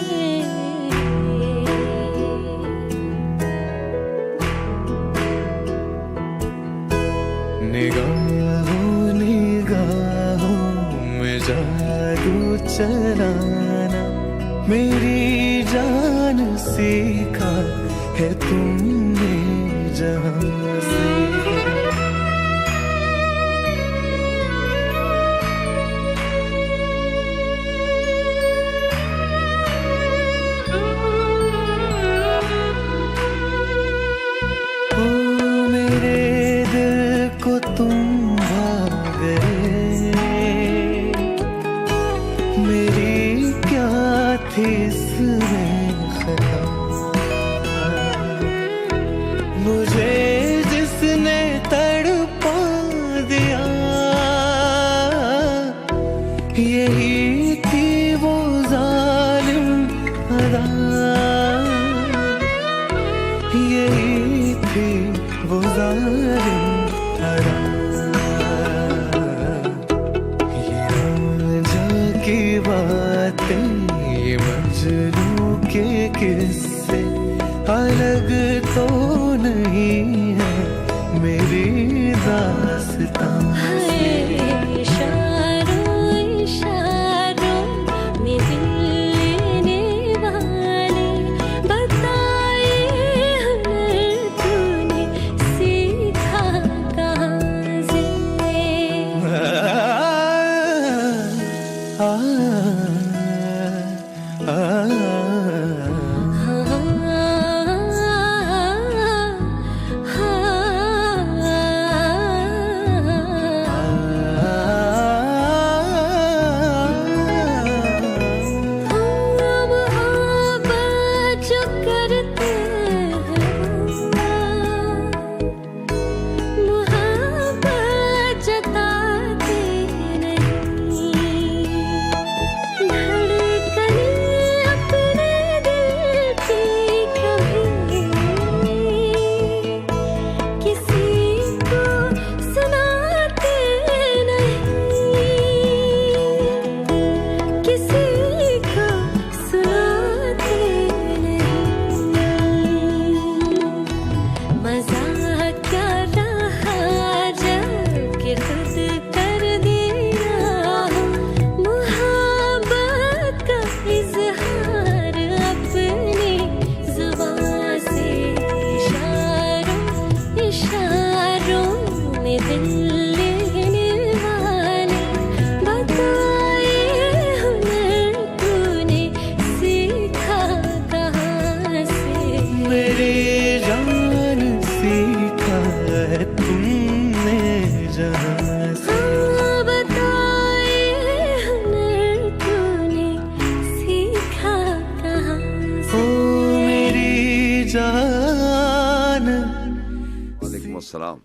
निगाहों निगाहों में जादू चलाना मेरी जान सीखा है तुमने जहाँ से। ओ मेरे दिल को तुम भा गए, मेरी क्या थी इसमें खता। मुझे जिसने तड़पा दिया यही थी वो जालिम अदा, यही थी वो जालिम अदा। ये रांझा की बातें ये मजनू के किस्से अलग तो नहीं है मेरी दास्तां से। इशारों इशारों में दिल लेने वाले बताए हुनर तूने सीखा कहाँ से। सलाम।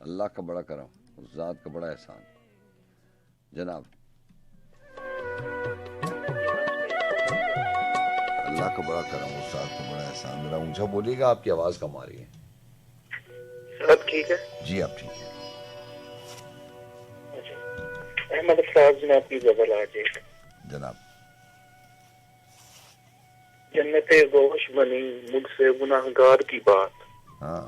अल्लाह का बड़ा करम, उस जात का बड़ा एहसान। जनाब अल्लाह का बड़ा करम, उस जात का बड़ा एहसान। मेरा ऊंचा बोलिएगा, आपकी आवाज कम आ रही है। सब ठीक है जी आप ठीक है। अहमद साहब जनाब की गजल आज है। जनाब जन्नते गोश बनी मुझसे गुनाहगार की बात। हाँ,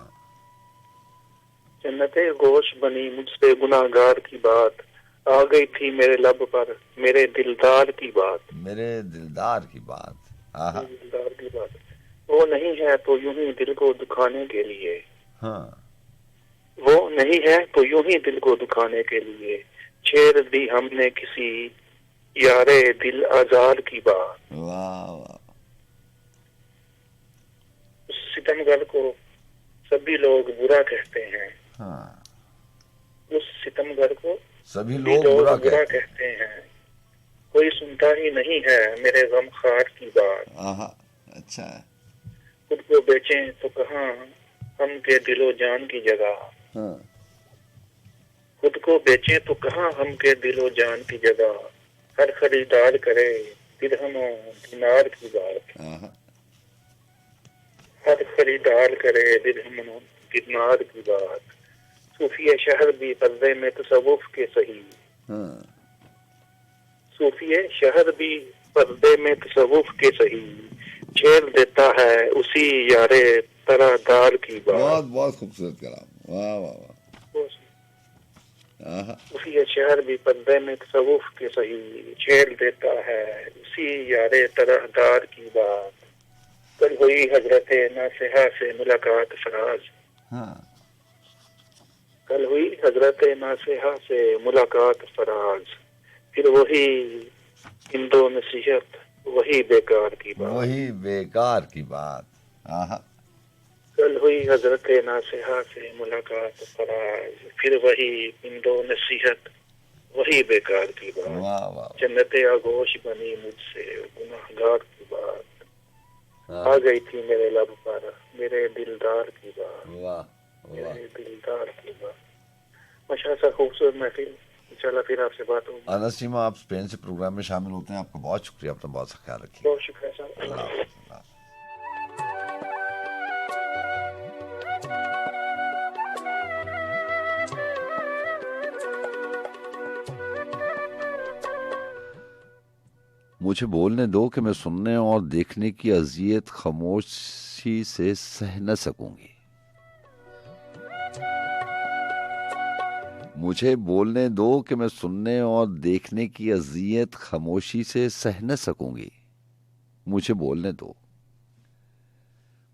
जन्नते गोश बनी मुझसे गुनाहगार की बात, आ गई थी मेरे लब पर मेरे दिलदार की बात। मेरे दिलदार की बात, आहा, दिलदार की बात। वो नहीं है तो यूं ही दिल को दुखाने के लिए। हाँ, वो नहीं है तो यूं ही दिल को दुखाने के लिए, छेड़ दी हमने किसी यारे दिल आजार की बात। वाह वाह। उस सितमगर को सभी लोग बुरा कहते हैं। हाँ, उस सितमगर को सभी लोग बुरा कहते हैं। कोई सुनता ही नहीं है मेरे गमखार की बात। आहा, अच्छा है। खुद को बेचें तो कहाँ हम के दिलो जान की जगह। हाँ, खुद को बेचें तो कहाँ हम के दिलो जान की जगह, हर खरीदार करे दिरहमों दिनार की बात। आहा, हर खरीदार करे दिरहमों किरनार की बात। सूफिया शहर भी पर्दे में तसव्वुफ के सही, हाँ, सूफिया शहर भी पर्दे में तसव्वुफ के सही, छेड़ देता है उसी यारे तरादार की बात। बहुत बहुत खूबसूरत कलाम, वाह वाह वाह। आहा, सूफिया शहर भी पर्दे में तसव्वुफ के सही, छेड़ देता है उसी यारे तरादार की बात। कल हुई हजरत नासिहा से मुलाकात फराज, हाँ, कल हुई हजरत नासिहा से मुलाकात फराज, फिर वही इंदो नसीहत वही बेकार की बात। वही बेकार की बात। आहा, कल हुई हजरत नासिहा से मुलाकात फराज, फिर वही इंदो नसीहत वही बेकार की बात। वाह वाह जन्नते आगोश बनी मुझसे गुनाहगार की बात, वाह, आ गई थी मेरे लब पर मेरे दिलदार की बात, वाह वाह। मेरे दिलदार की बात। माशाअल्लाह खूबसूरत महफिल, इंशाल्लाह फिर आपसे बात होगी। आनंद सीमा, आप स्पेन से प्रोग्राम में शामिल होते हैं, आपका बहुत शुक्रिया, अपना बहुत सा ख्याल रखिए। बहुत शुक्रिया साहब। अल्लाह हाफ़िज़, अल्लाह हाफ़िज़। मुझे बोलने दो कि मैं सुनने और देखने की अजियत खामोशी से सह न सकूंगी। मुझे बोलने दो कि मैं सुनने और देखने की अजियत खामोशी से सह न सकूंगी। मुझे बोलने दो,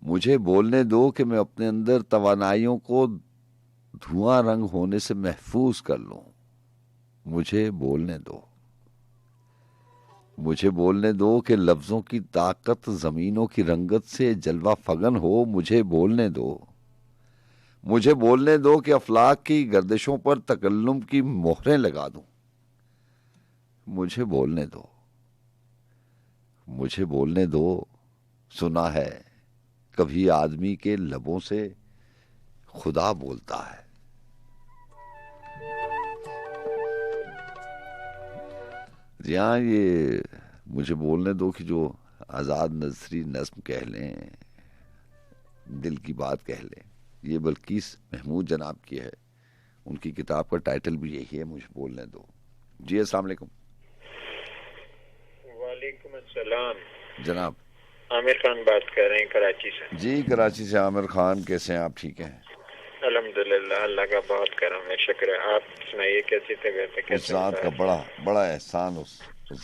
मुझे बोलने दो कि मैं अपने अंदर तवानाइयों को धुआं रंग होने से महफूज कर लूं। मुझे बोलने दो, मुझे बोलने दो कि लफ्जों की ताकत जमीनों की रंगत से जलवा फगन हो। मुझे बोलने दो, मुझे बोलने दो कि अफलाक की गर्दिशों पर तकल्लुम की मोहरें लगा दूं। मुझे बोलने दो, मुझे बोलने दो। सुना है कभी आदमी के लबों से खुदा बोलता है। जी हाँ, ये मुझे बोलने दो कि जो आज़ाद नज़री नज़्म कह लें, दिल की बात कह लें, ये बल्कीस महमूद जनाब की है। उनकी किताब का टाइटल भी यही है, मुझे बोलने दो। जी अस्सलाम वालेकुम। वालेकुम अस्सलाम जनाब। आमिर खान बात कर रहे हैं कराची से। जी कराची से आमिर खान, कैसे हैं आप? ठीक हैं? अल्हम्दुलिल्लाह, अल्लाह का बहुत करम है, शुक्र है। आप सुनाइए कैसी तबीयत है? उस कैसे जात का बड़ा बड़ा एहसान, उस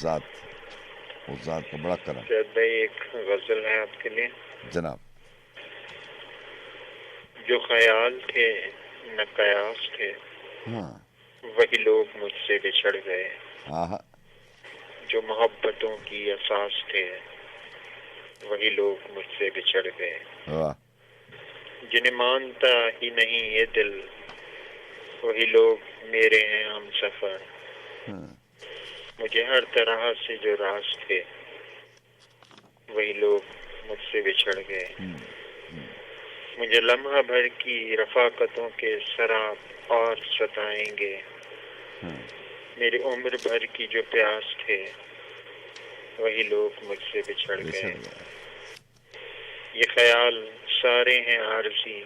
जात का बड़ा करम। सैयद भाई, एक गजल है आपके लिए। जनाब। जो ख्याल थे न कयास थे, हाँ, वही लोग मुझसे बिछड़ गए। हाँ, जो मोहब्बतों की असास थे, वही लोग मुझसे बिछड़ गए। वाह। जिन्हें मानता ही नहीं ये दिल, वही लोग मेरे हैं हम सफर। हाँ, मुझे हर तरह से जो रास थे, वही लोग मुझसे बिछड़ गए। मुझे लम्हा भर की रफाकतों के शराब और सताएंगे। मेरी उम्र भर की जो प्यास थे, वही लोग मुझसे बिछड़ गए। ये ख्याल सारे हैं आरज़ी,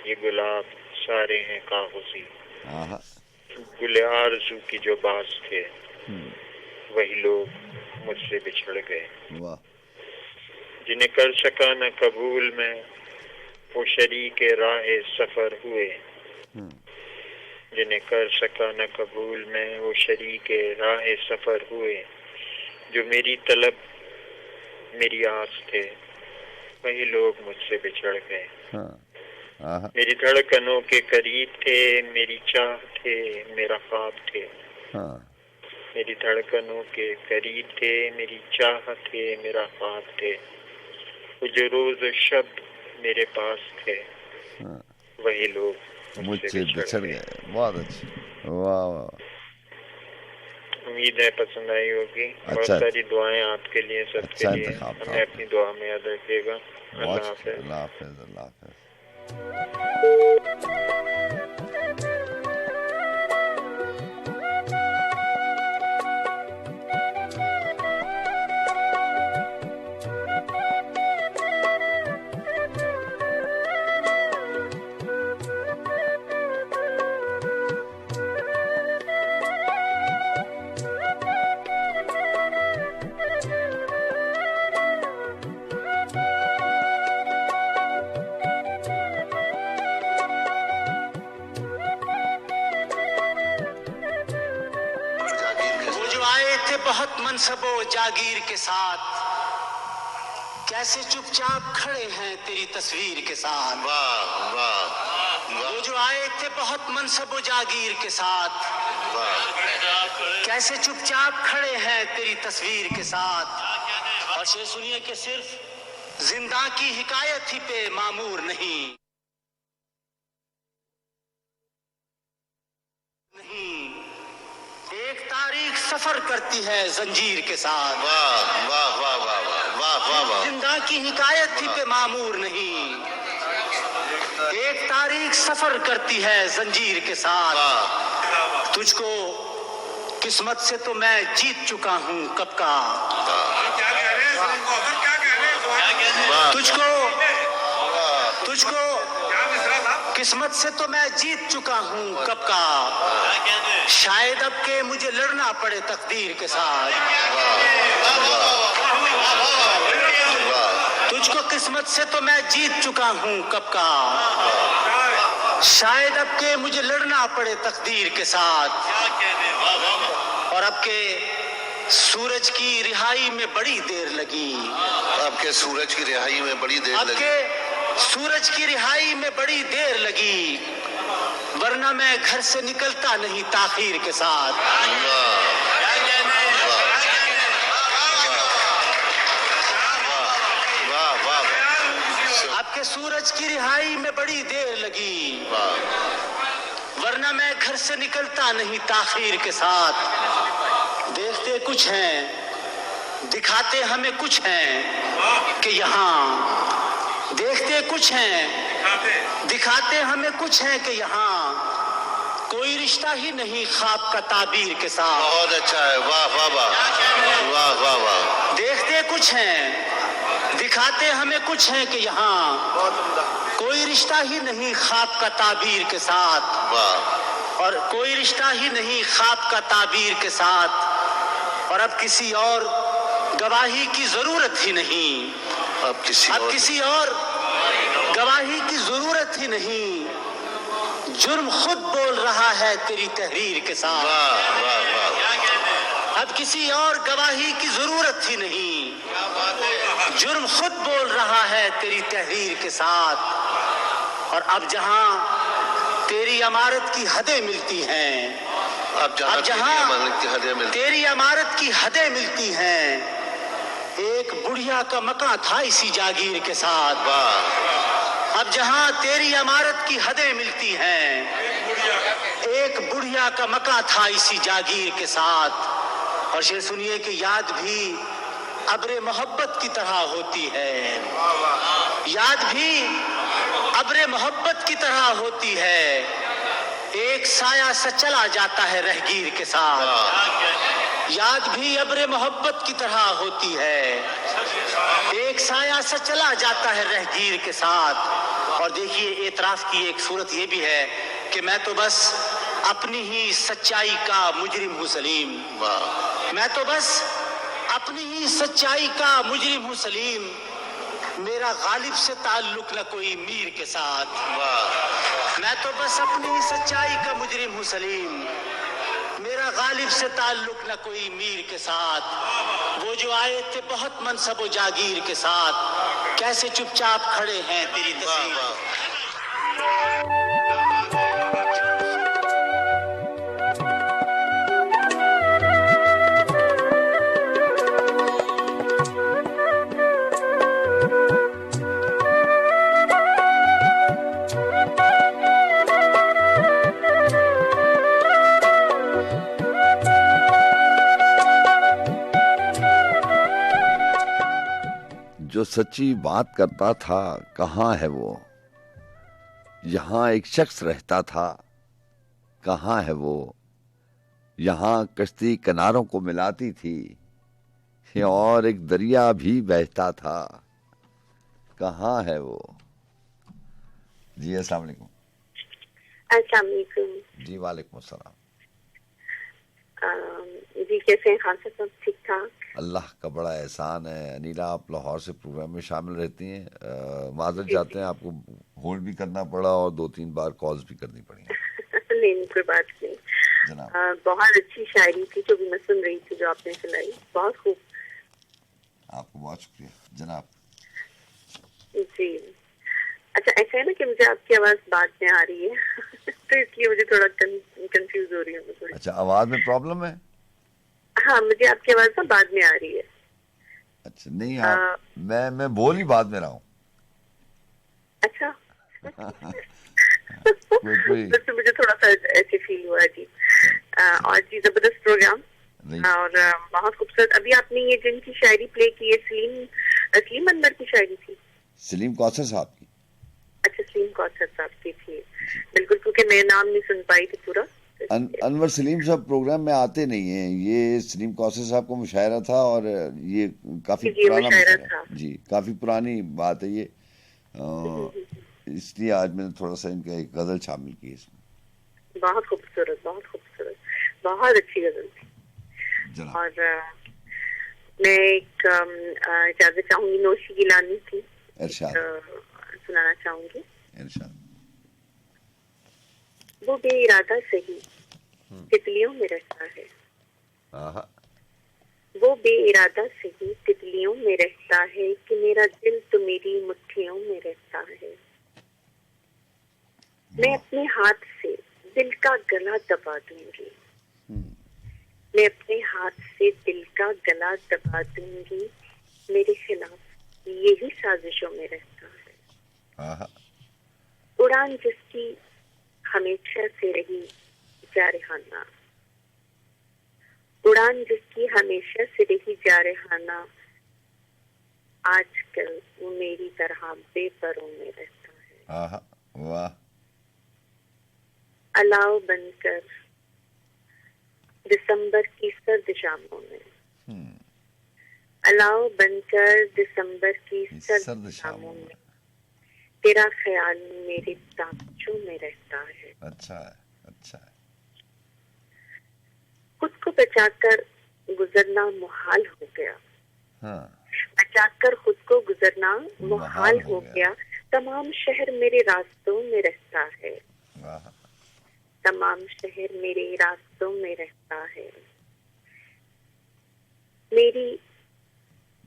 ये गुलाब सारे हैं कागज़ी। गुले आरज़ू की जो बास थे, वही लोग मुझसे बिछड़ गए। वाह। जिन्हें कर सका न कबूल में, वो शरीके राहे सफर हुए। जिन्हें कर सका न कबूल में, वो शरीके राहे सफर हुए। जो मेरी तलब मेरी आस थे, वही लोग मुझसे बिछड़ गए। मेरी धड़कनों के करीब थे, मेरी चाह थे, मेरा ख्वाब थे। मेरी धड़कनों के करीब थे, मेरी चाह थे, मेरा ख्वाब थे। वो जो रोज शब मेरे पास थे, वही लोग मुझसे बिछड़ गए। बहुत अच्छी, वाह वाह। उम्मीद है पसंद आई होगी। बहुत सारी दुआएं आपके लिए, सबके लिए। हमें अपनी दुआ में याद रखिएगा। अल्लाह हाफ़िज़। अल्लाह हाफ़िज़, अल्लाह हाफ़िज़। आए थे बहुत मनसबो जागीर के साथ, कैसे चुपचाप खड़े हैं तेरी तस्वीर के साथ। वाह वाह। वो जो आए थे बहुत मनसबो जागीर के साथ, कैसे चुपचाप खड़े हैं तेरी तस्वीर के साथ। और ये सुनिए कि सिर्फ जिंदा की हिकायत ही पे मामूर नहीं, एक तारीख सफर करती है जंजीर के साथ। वाह वाह वाह वाह वाह वाह वाह। जिंदा की हिकायत ही पे मामूर नहीं, एक तारीख सफर करती है जंजीर के साथ। तुझको किस्मत से तो मैं जीत चुका हूँ कब का, तुझको किस्मत से तो मैं जीत चुका हूँ कब का, शायद अब के मुझे लड़ना पड़े तकदीर के साथ। तुझको किस्मत से तो मैं जीत चुका हूँ कब का, शायद अब के मुझे लड़ना पड़े तकदीर के साथ। और अब के सूरज की रिहाई में बड़ी देर लगी, अब के सूरज की रिहाई में बड़ी देर अब लगी, के सूरज की रिहाई में बड़ी देर लगी, वरना मैं घर से निकलता नहीं ताखीर के साथ। अब के सूरज की रिहाई में बड़ी देर लगी, वरना मैं घर से निकलता नहीं ताखीर के साथ। देखते कुछ हैं, दिखाते हमें कुछ हैं कि यहाँ, देखते कुछ हैं, दिखाते हमें कुछ हैं कि यहाँ कोई रिश्ता ही नहीं ख्वाब का ताबीर के साथ। बहुत अच्छा है, वाह वाह वाह वाह वाह वाह। देखते कुछ हैं, दिखाते हमें कुछ हैं कि यहाँ कोई रिश्ता ही नहीं ख्वाब का ताबीर के साथ। और कोई रिश्ता ही नहीं ख्वाब का ताबीर के साथ। और अब किसी और गवाही की जरूरत ही नहीं, अब किसी और गवाही की जरूरत ही नहीं, जुर्म खुद बोल रहा है तेरी तहरीर के साथ। अब किसी और गवाही की जरूरत ही नहीं, जुर्म खुद बोल रहा है तेरी तहरीर के साथ। और अब जहां तेरी इमारत की हदें मिलती हैं, अब जहां तेरी इमारत की हदें मिलती हैं, एक बुढ़िया का मकान था इसी जागीर के साथ। अब जहां तेरी इमारत की हदें मिलती हैं, एक बुढ़िया का मकान था इसी जागीर के साथ। और ये सुनिए कि याद भी अब्रे मोहब्बत की तरह होती है, याद भी अब्रे मोहब्बत की तरह होती है, एक साया सा चला जाता है रहगीर के साथ। याद भी अब्रे मोहब्बत की तरह होती है, एक साया सा चला जाता है रहगीर के साथ। और देखिए एतराफ की एक सूरत ये भी है कि मैं तो बस अपनी ही सच्चाई का मुजरिम हूँ सलीम, मैं तो बस अपनी ही सच्चाई का मुजरिम हूँ सलीम, मेरा गालिब से ताल्लुक न कोई मीर के साथ। मैं तो बस अपनी ही सच्चाई का मुजरिम हूँ सलीम, मेरा गालिब से ताल्लुक न कोई मीर के साथ। वो जो आए थे बहुत मनसब व जागीर के साथ, कैसे चुपचाप खड़े हैं तेरी तस्वीर। जो सच्ची बात करता था कहाँ है वो, यहाँ एक शख्स रहता था कहाँ है वो, यहाँ कश्ती किनारों को मिलाती थी और एक दरिया भी बहता था, कहाँ है वो। जी अस्सलाम वालेकुम। अस्सलाम वालेकुम। जी वालेकुम अस्सलाम। जी कैसे हैं खान साहब, ठीक ठाक? अल्लाह का बड़ा एहसान है। अनीला आप लाहौर से प्रोग्राम में शामिल रहती हैं, माजरत चाहते हैं आपको होल्ड भी करना पड़ा और 2-3 बार कॉल्स भी करनी पड़ी। नहीं कोई बात नहीं। जनाब। बहुत अच्छी शायरी थी जो भी मैं सुन रही थी, जो आपने सुनाई, बहुत खूब। आपको बहुत शुक्रिया जनाब। जी अच्छा, ऐसा है ना कि मुझे आपकी आवाज बाद में आ रही है तो इसलिए मुझे थोड़ा कंफ्यूज हो रही हूँ मैं थोड़ी। अच्छा, आवाज में प्रॉब्लम है? हाँ, मुझे आपकी आवाज ना बाद में आ रही है। अच्छा नहीं, आप मैं बोल ही बाद में रहा हूँ। अच्छा कोई बस मुझे थोड़ा सा ऐसे फील हुआ जी। और जी जबरदस्त प्रोग्राम और बहुत खूबसूरत। अभी आपने ये जिनकी शायरी प्ले की है, सलीम अनवर की शायरी थी? सलीम कौसर साहब की। अच्छा, सलीम कौसर साहब की थी, बिल्कुल, क्योंकि मैं नाम नहीं सुन पाई थी पूरा। अनवर सलीम साहब प्रोग्राम में आते नहीं हैं। ये सलीम कौसर साहब का मुशायरा था और ये काफी पुराना मुशायरा था जी, काफी पुरानी बात है ये। इसलिए आज मैंने थोड़ा सा इनका एक गजल शामिल की इसमें। बहुत खूबसूरत, बहुत खूबसूरत, बहुत अच्छी गजल थी। और मैं एक इजाजत चाहूंगी, नौशी गिलानी थी, सुनाना चाहूंगी। इरशाद। वो बेइरादा सही तितलियों में रहता है, वो बेइरादा सही तितलियों में रहता है कि मेरा दिल तो मेरी मुट्ठियों में रहता है। मैं अपने हाथ से दिल का गला दबा दूंगी, मैं अपने हाथ से दिल का गला दबा दूंगी, मेरे खिलाफ यही साजिशों में रहता है। उड़ान जिसकी हमेशा से रही जारहाना, उड़ान जिसकी हमेशा से रही जारहाना, आजकल वो मेरी तरह बेपरों में रहता है। वाह। अलाव बनकर दिसंबर की सर्द शामों में, अलाव बनकर दिसंबर की सर्द शामों में, तेरा ख्याल मेरे ताबूचों में रहता है। अच्छा है, अच्छा है। खुद को बचाकर गुजरना मुहाल हो गया, बचाकर खुद को गुजरना मुहाल हो गया, तमाम शहर मेरे रास्तों में रहता है, तमाम शहर मेरे रास्तों में रहता है। मेरी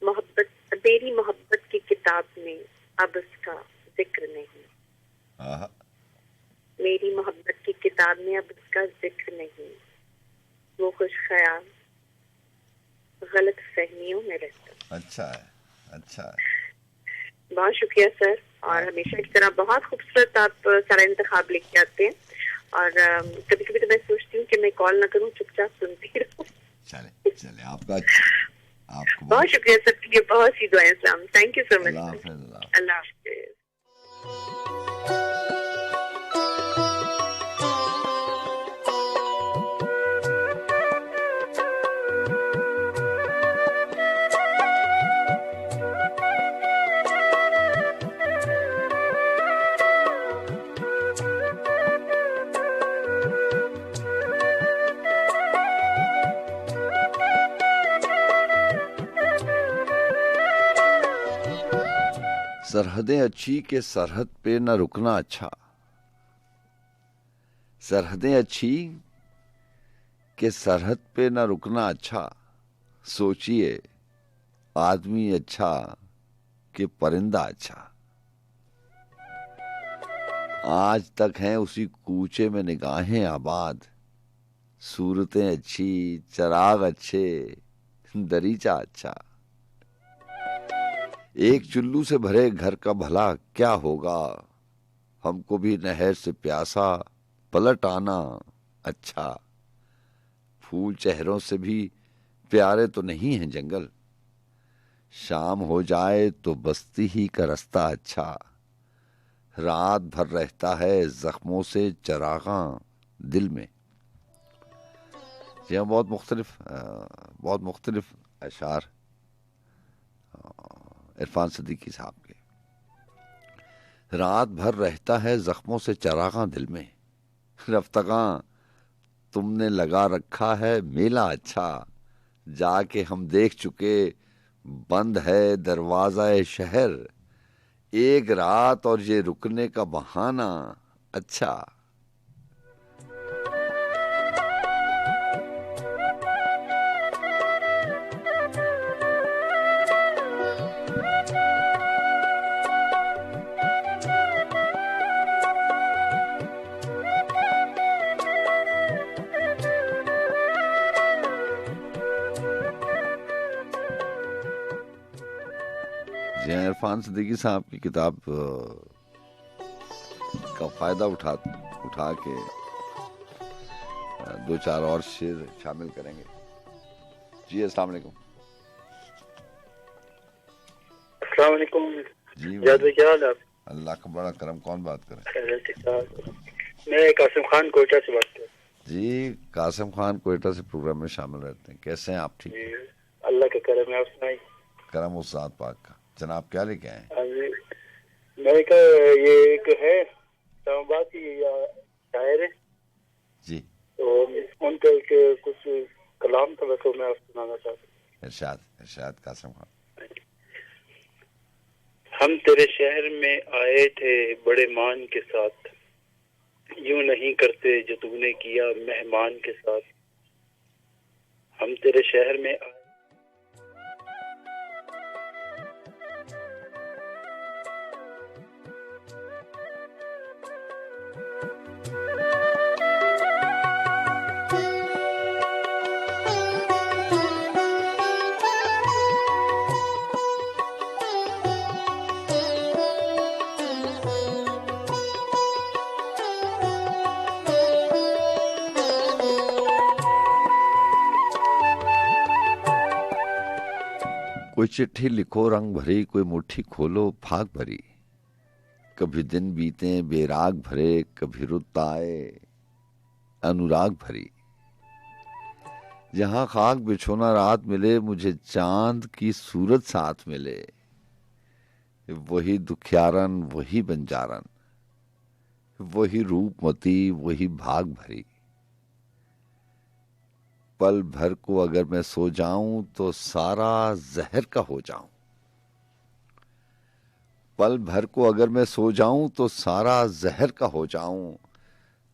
मोहब्बत की किताब में अब उसका जिक्र नहीं, मेरी मोहब्बत की किताब में अब उसका जिक्र नहीं, वो खुश ख्याल गलत फहमियों में रहता। अच्छा है, अच्छा है। बहुत शुक्रिया सर, और हमेशा की तरह बहुत खूबसूरत आप सारा इंतखाब लेके आते हैं। और कभी कभी तो मैं सोचती हूँ कि मैं कॉल ना करूँ, चुपचाप सुनती रहूँ। चले चले, आपको बहुत शुक्रिया सबके लिए, बहुत सी दुआएं। सलाम, थैंक यू सो मच। अल्लाह हाफिज़। सरहदें अच्छी के सरहद पे न रुकना अच्छा, सरहदें अच्छी के सरहद पे न रुकना अच्छा, सोचिए आदमी अच्छा कि परिंदा अच्छा। आज तक हैं उसी कूचे में निगाहें आबाद, सूरतें अच्छी, चराग अच्छे, दरीचा अच्छा। एक चुल्लू से भरे घर का भला क्या होगा, हमको भी नहर से प्यासा पलट आना अच्छा। फूल चेहरों से भी प्यारे तो नहीं हैं जंगल, शाम हो जाए तो बस्ती ही का रास्ता अच्छा। रात भर रहता है जख्मों से चरागा दिल में। यह बहुत मुख्तलिफ अशार इरफान सिद्दीकी साहब के। रात भर रहता है जख्मों से चरागा दिल में, रफ्तगा तुमने लगा रखा है मेला अच्छा। जाके हम देख चुके बंद है दरवाजा शहर, एक रात और ये रुकने का बहाना अच्छा। जी हाँ, इरफान सिद्दीकी साहब की किताब का फायदा उठा के दो चार और शेर शामिल करेंगे। जी अस्सलाम वालेकुम। अस्सलाम वालेकुम जी जाद भाई, क्या हाल है? अल्लाह का बड़ा करम। कौन बात करें? मैं कासिम खान कोयटा से बात कर रहा हूँ। जी कासिम खान कोयटा से प्रोग्राम में शामिल रहते हैं। कैसे हैं आप? ठीक है, अल्लाह का करम है। आप सुनाइए। करम उस ज़ात पाक का। जनाब क्या लेके आए? मैं का ये एक है इस्लामाबादी शायर है जी, तो उनका कुछ कलाम था, तो मैं आपको सुनाना चाहता हूँ। इरशाद कासिम खान। हम तेरे शहर में आए थे बड़े मान के साथ, यूं नहीं करते जो तूने किया मेहमान के साथ। हम तेरे शहर में आए कोई चिट्ठी लिखो रंग भरी, कोई मुट्ठी खोलो फाक भरी। कभी दिन बीते बेराग भरे, कभी रुत आए अनुराग भरी। जहां खाक बिछोना रात मिले, मुझे चांद की सूरत साथ मिले। वही दुखियारन वही बंजारन, वही रूपमती वही भाग भरी। पल भर को अगर मैं सो जाऊं तो सारा जहर का हो जाऊं। पल भर को अगर मैं सो जाऊं तो सारा जहर का हो जाऊं।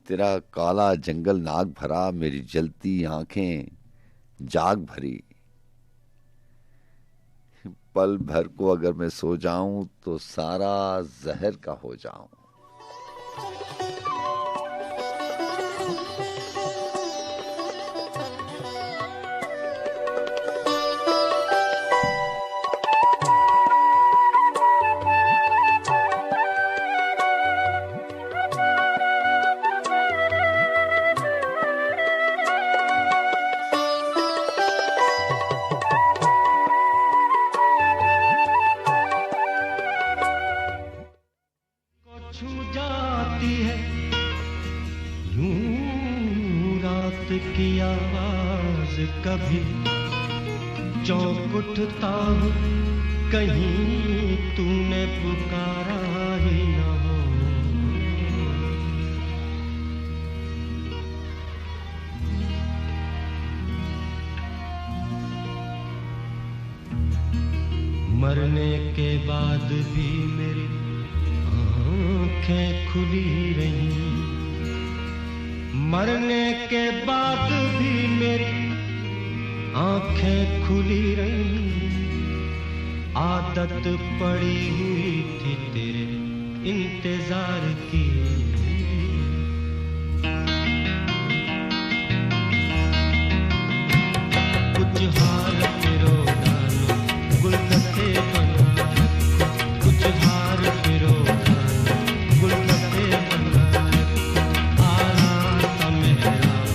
तेरा काला जंगल नाग भरा, मेरी जलती आंखें जाग भरी। पल भर को अगर मैं सो जाऊं तो सारा जहर का हो जाऊं। कभी चौंक उठता हूँ, कहीं तूने पुकारा ही न हो। मरने के बाद भी मेरी आंखें खुली रही। मरने के बाद भी मेरी आंखें खुली रही। आदत पड़ी हुई थी तेरे इंतजार की। कुछ हार पिरो डालो गुलदस्ते बना रखो। कुछ हार पिरो डालो गुलदस्ते बना रखो। आराम का मेहराब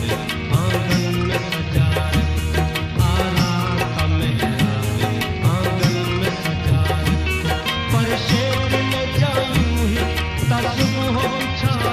आंगन में सजा रखो। आराम का मेहराब आंगन में सजा रखो। पर शेर न जाऊं ही तब हो बिछा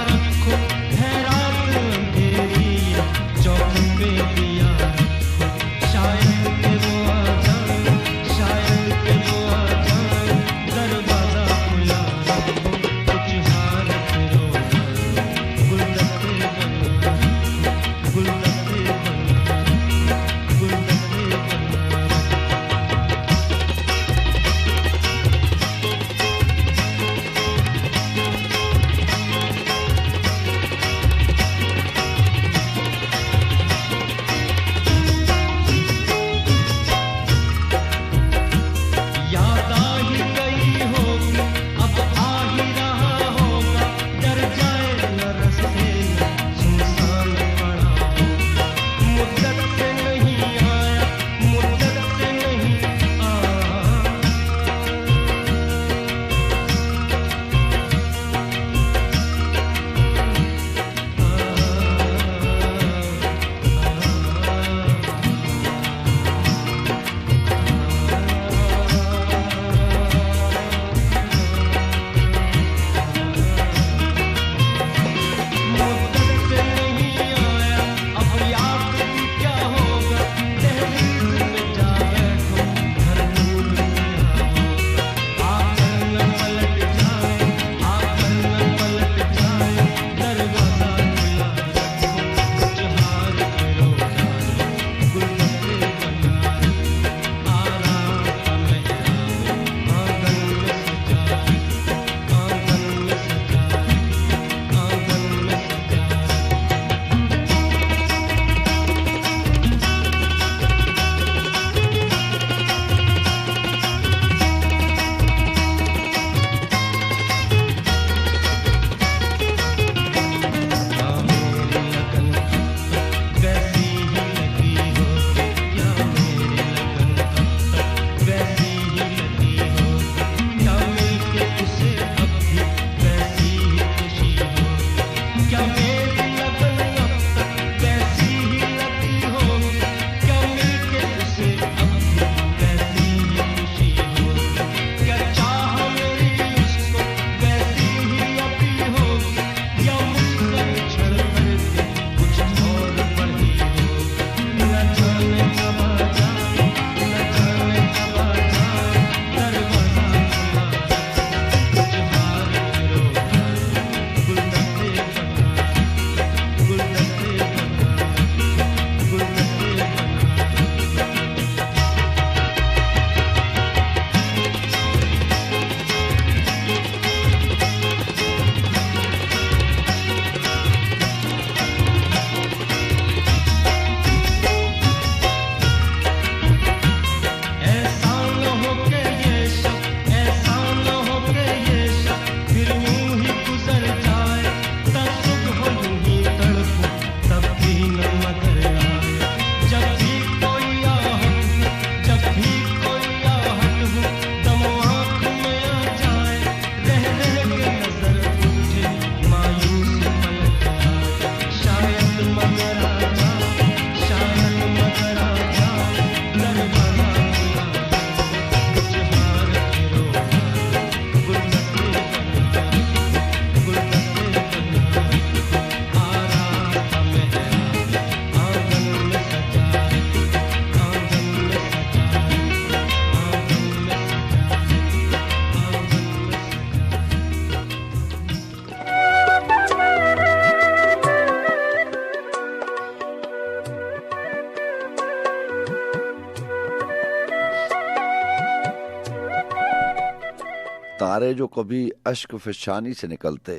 तारे जो कभी अश्क फिशानी से निकलते,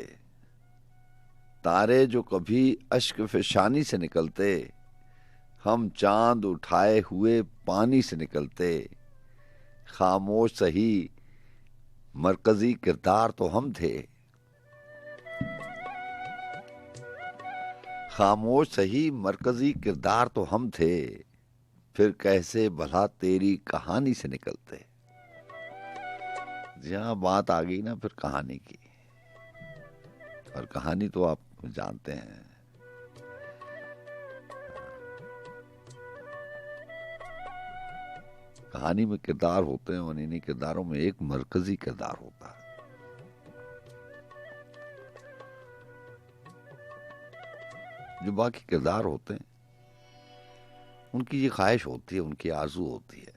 तारे जो कभी अश्क फिशानी से निकलते, हम चांद उठाए हुए पानी से निकलते। खामोश सही मरकजी किरदार तो हम थे, खामोश सही मरकजी किरदार तो हम थे, फिर कैसे भला तेरी कहानी से निकलते। जहां बात आ गई ना फिर कहानी की, और कहानी तो आप जानते हैं, कहानी में किरदार होते हैं और इन्हीं किरदारों में एक मरकजी किरदार होता है। जो बाकी किरदार होते हैं उनकी ये ख्वाहिश होती है, उनकी आरज़ू होती है,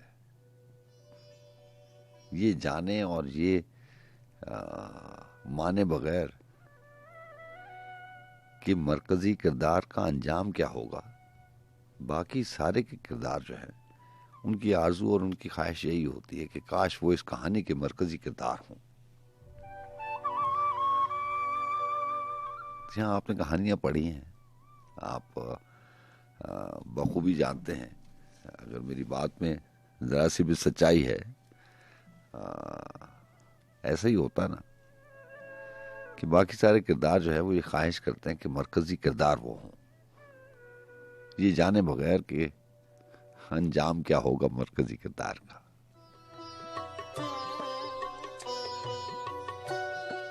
ये जाने और ये माने बगैर कि मरकजी किरदार का अंजाम क्या होगा, बाकी सारे के किरदार जो हैं उनकी आरज़ू और उनकी ख्वाहिश यही होती है कि काश वो इस कहानी के मरकजी किरदार हों। जहाँ आपने कहानियाँ पढ़ी हैं, आप बखूबी जानते हैं, अगर मेरी बात में ज़रा सी भी सच्चाई है, ऐसा ही होता है ना कि बाकी सारे किरदार जो है वो ये ख्वाहिश करते हैं कि मरकजी किरदार वो हों, ये जाने बगैर कि अंजाम क्या होगा मरकजी किरदार का।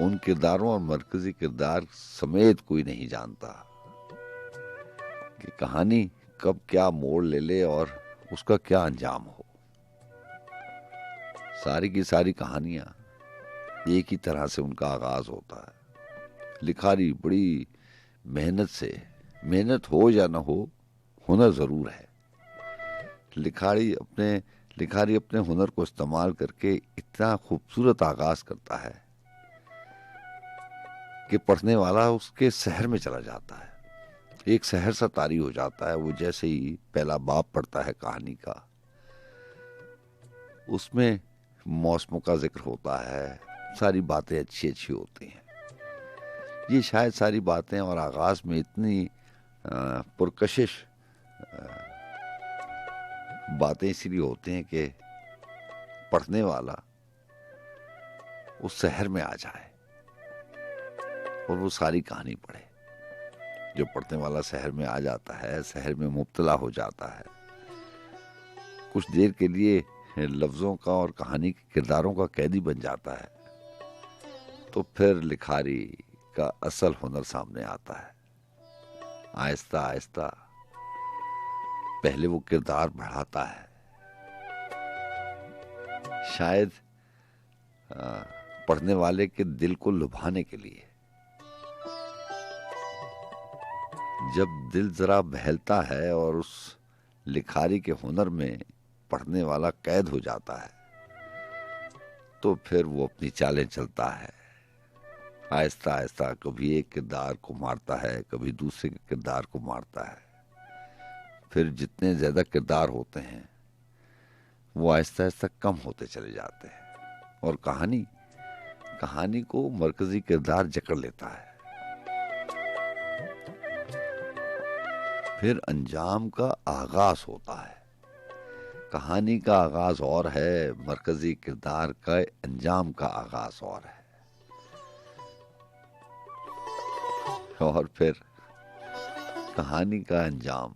उन किरदारों और मरकजी किरदार समेत कोई नहीं जानता कि कहानी कब क्या मोड़ ले ले और उसका क्या अंजाम हो। सारी की सारी कहानियां एक ही तरह से उनका आगाज होता है। लिखारी बड़ी मेहनत से, मेहनत हो या ना हो, हुनर जरूर है। लिखारी अपने हुनर को इस्तेमाल करके इतना खूबसूरत आगाज करता है कि पढ़ने वाला उसके शहर में चला जाता है, एक शहर सा तारी हो जाता है। वो जैसे ही पहला बाब पढ़ता है कहानी का, उसमें मौसमों का जिक्र होता है, सारी बातें अच्छी अच्छी होती हैं। ये शायद सारी बातें और आगाज में इतनी पुरकशिश बातें इसलिए होती हैं कि पढ़ने वाला उस शहर में आ जाए और वो सारी कहानी पढ़े। जो पढ़ने वाला शहर में आ जाता है, शहर में मुब्तला हो जाता है, कुछ देर के लिए लफ्जों का और कहानी के किरदारों का कैदी बन जाता है, तो फिर लिखारी का असल हुनर सामने आता है। आहिस्ता आहिस्ता पहले वो किरदार बढ़ाता है, शायद पढ़ने वाले के दिल को लुभाने के लिए। जब दिल जरा बहलता है और उस लिखारी के हुनर में पढ़ने वाला कैद हो जाता है, तो फिर वो अपनी चालें चलता है। आहिस्ता आहिस्ता कभी एक किरदार को मारता है, कभी दूसरे के किरदार को मारता है। फिर जितने ज्यादा किरदार होते हैं वो आहिस्ता आहिस्ता कम होते चले जाते हैं और कहानी को मरकजी किरदार जकड़ लेता है। फिर अंजाम का आगाज होता है। कहानी का आगाज और है, मरकजी किरदार का अंजाम का आगाज और है। और फिर कहानी का अंजाम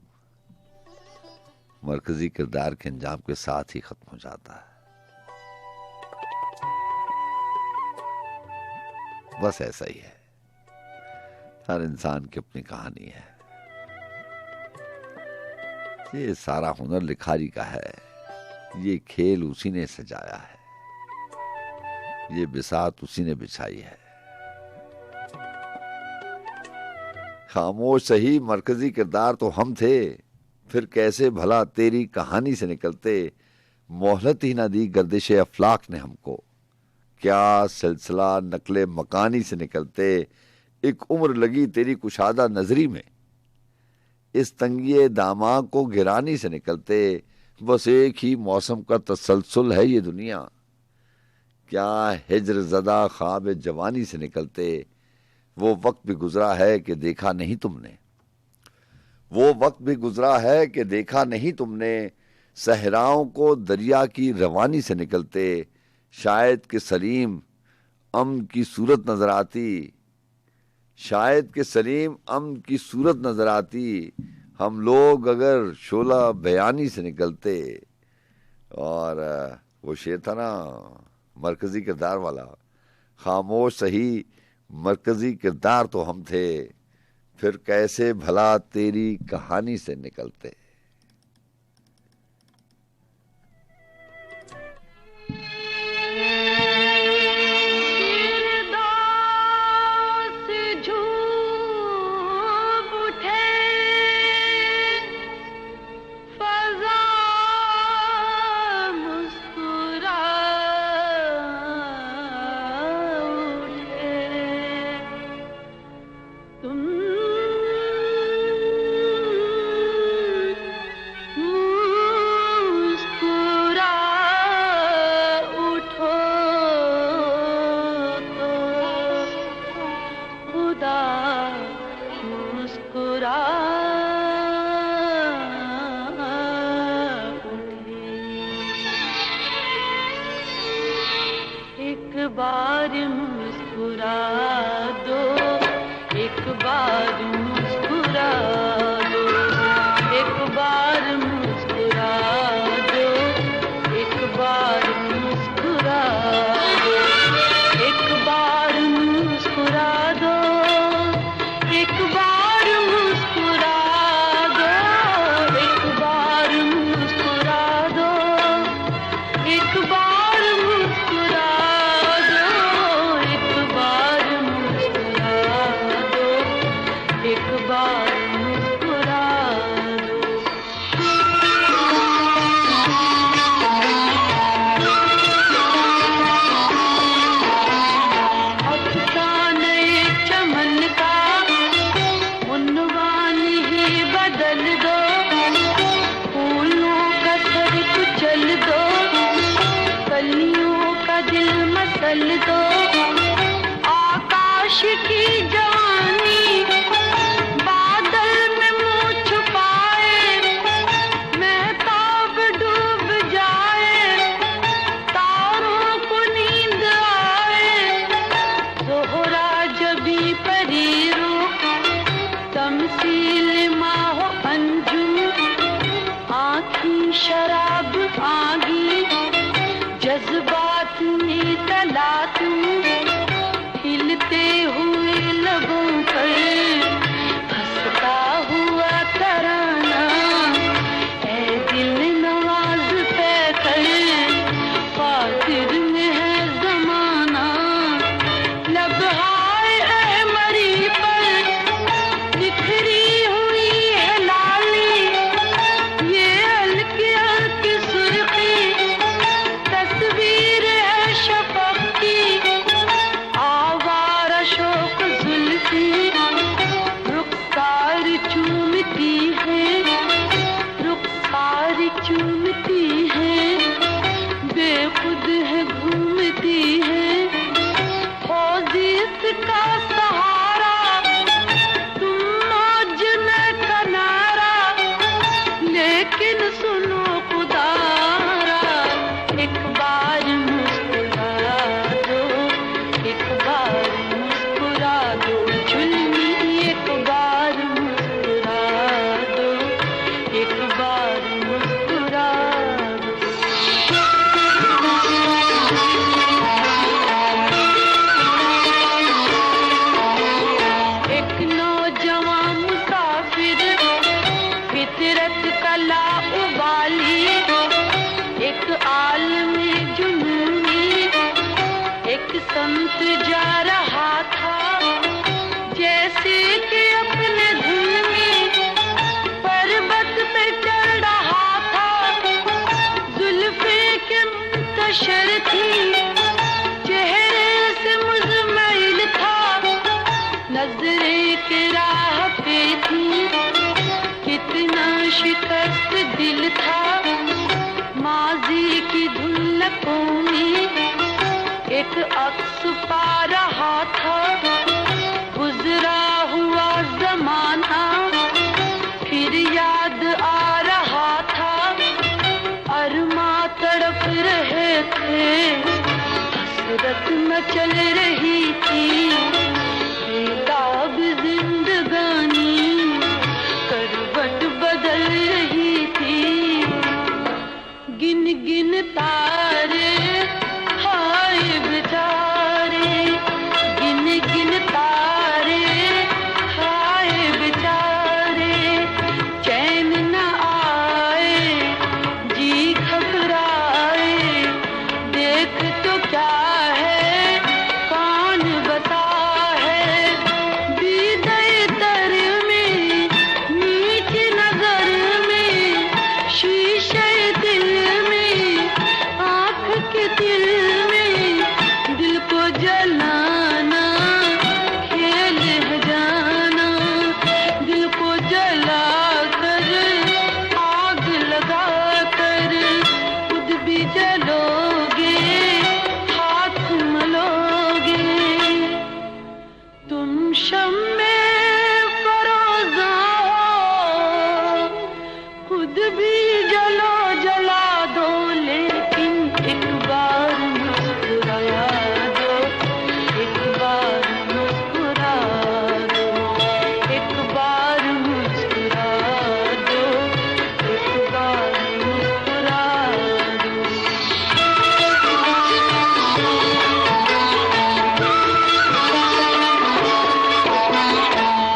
मरकजी किरदार के अंजाम के साथ ही खत्म हो जाता है। बस ऐसा ही है, हर इंसान की अपनी कहानी है। ये सारा हुनर लिखारी का है, ये खेल उसी ने सजाया है, ये बिसात उसी ने बिछाई है। खामोश सही मरकजी किरदार तो हम थे, फिर कैसे भला तेरी कहानी से निकलते। मोहलत ही ना दी गर्दिशे अफलाक ने हमको, क्या सिलसिला नकले मकानी से निकलते। एक उम्र लगी तेरी कुशादा नजरी में, इस तंगिए दामा को गिरानी से निकलते। बस एक ही मौसम का तसलसल है ये दुनिया, क्या हिज्र ज़दा ख्वाब जवानी से निकलते, वो वक्त भी गुजरा है कि देखा नहीं तुमने, वो वक्त भी गुजरा है कि देखा नहीं तुमने, सहराओं को दरिया की रवानी से निकलते, शायद कि सलीम अम की सूरत नजर आती, शायद कि सलीम अम की सूरत नजर आती, हम लोग अगर शोला बयानी से निकलते। और वो शेर था ना मरकजी किरदार वाला, खामोश सही मरकजी किरदार तो हम थे, फिर कैसे भला तेरी कहानी से निकलते। दिल था माजी की धुलकों में एक अक्स पा रहा था, गुजरा हुआ जमाना फिर याद आ रहा था, अरमा तड़प रहे थे, हसरत न चल रही थी, बेताब जिंदगानी करवट बदल रही थी। गिन गिन तारे हाय बेचारे, गिन गिन तारे हाय बेचारे, चैन न आए जी घबराए, देख तो क्या है कौन बता है, दीदे तर में नीच नजर में, शीशे दिल में आँख के दिल में, दिल को जलाना खेल है जाना, दिल को जला कर आग लगा कर खुद भी जलोगे, हाथ मलोगे। तुम शम्मे फरोज़ा हो, खुद भी जलो जला दो, लेकिन एक बार मुस्कुराया दो, एक बार मुस्कुरा दो, एक बार मुस्कुरा दो, एक बार मुस्कुरा दो।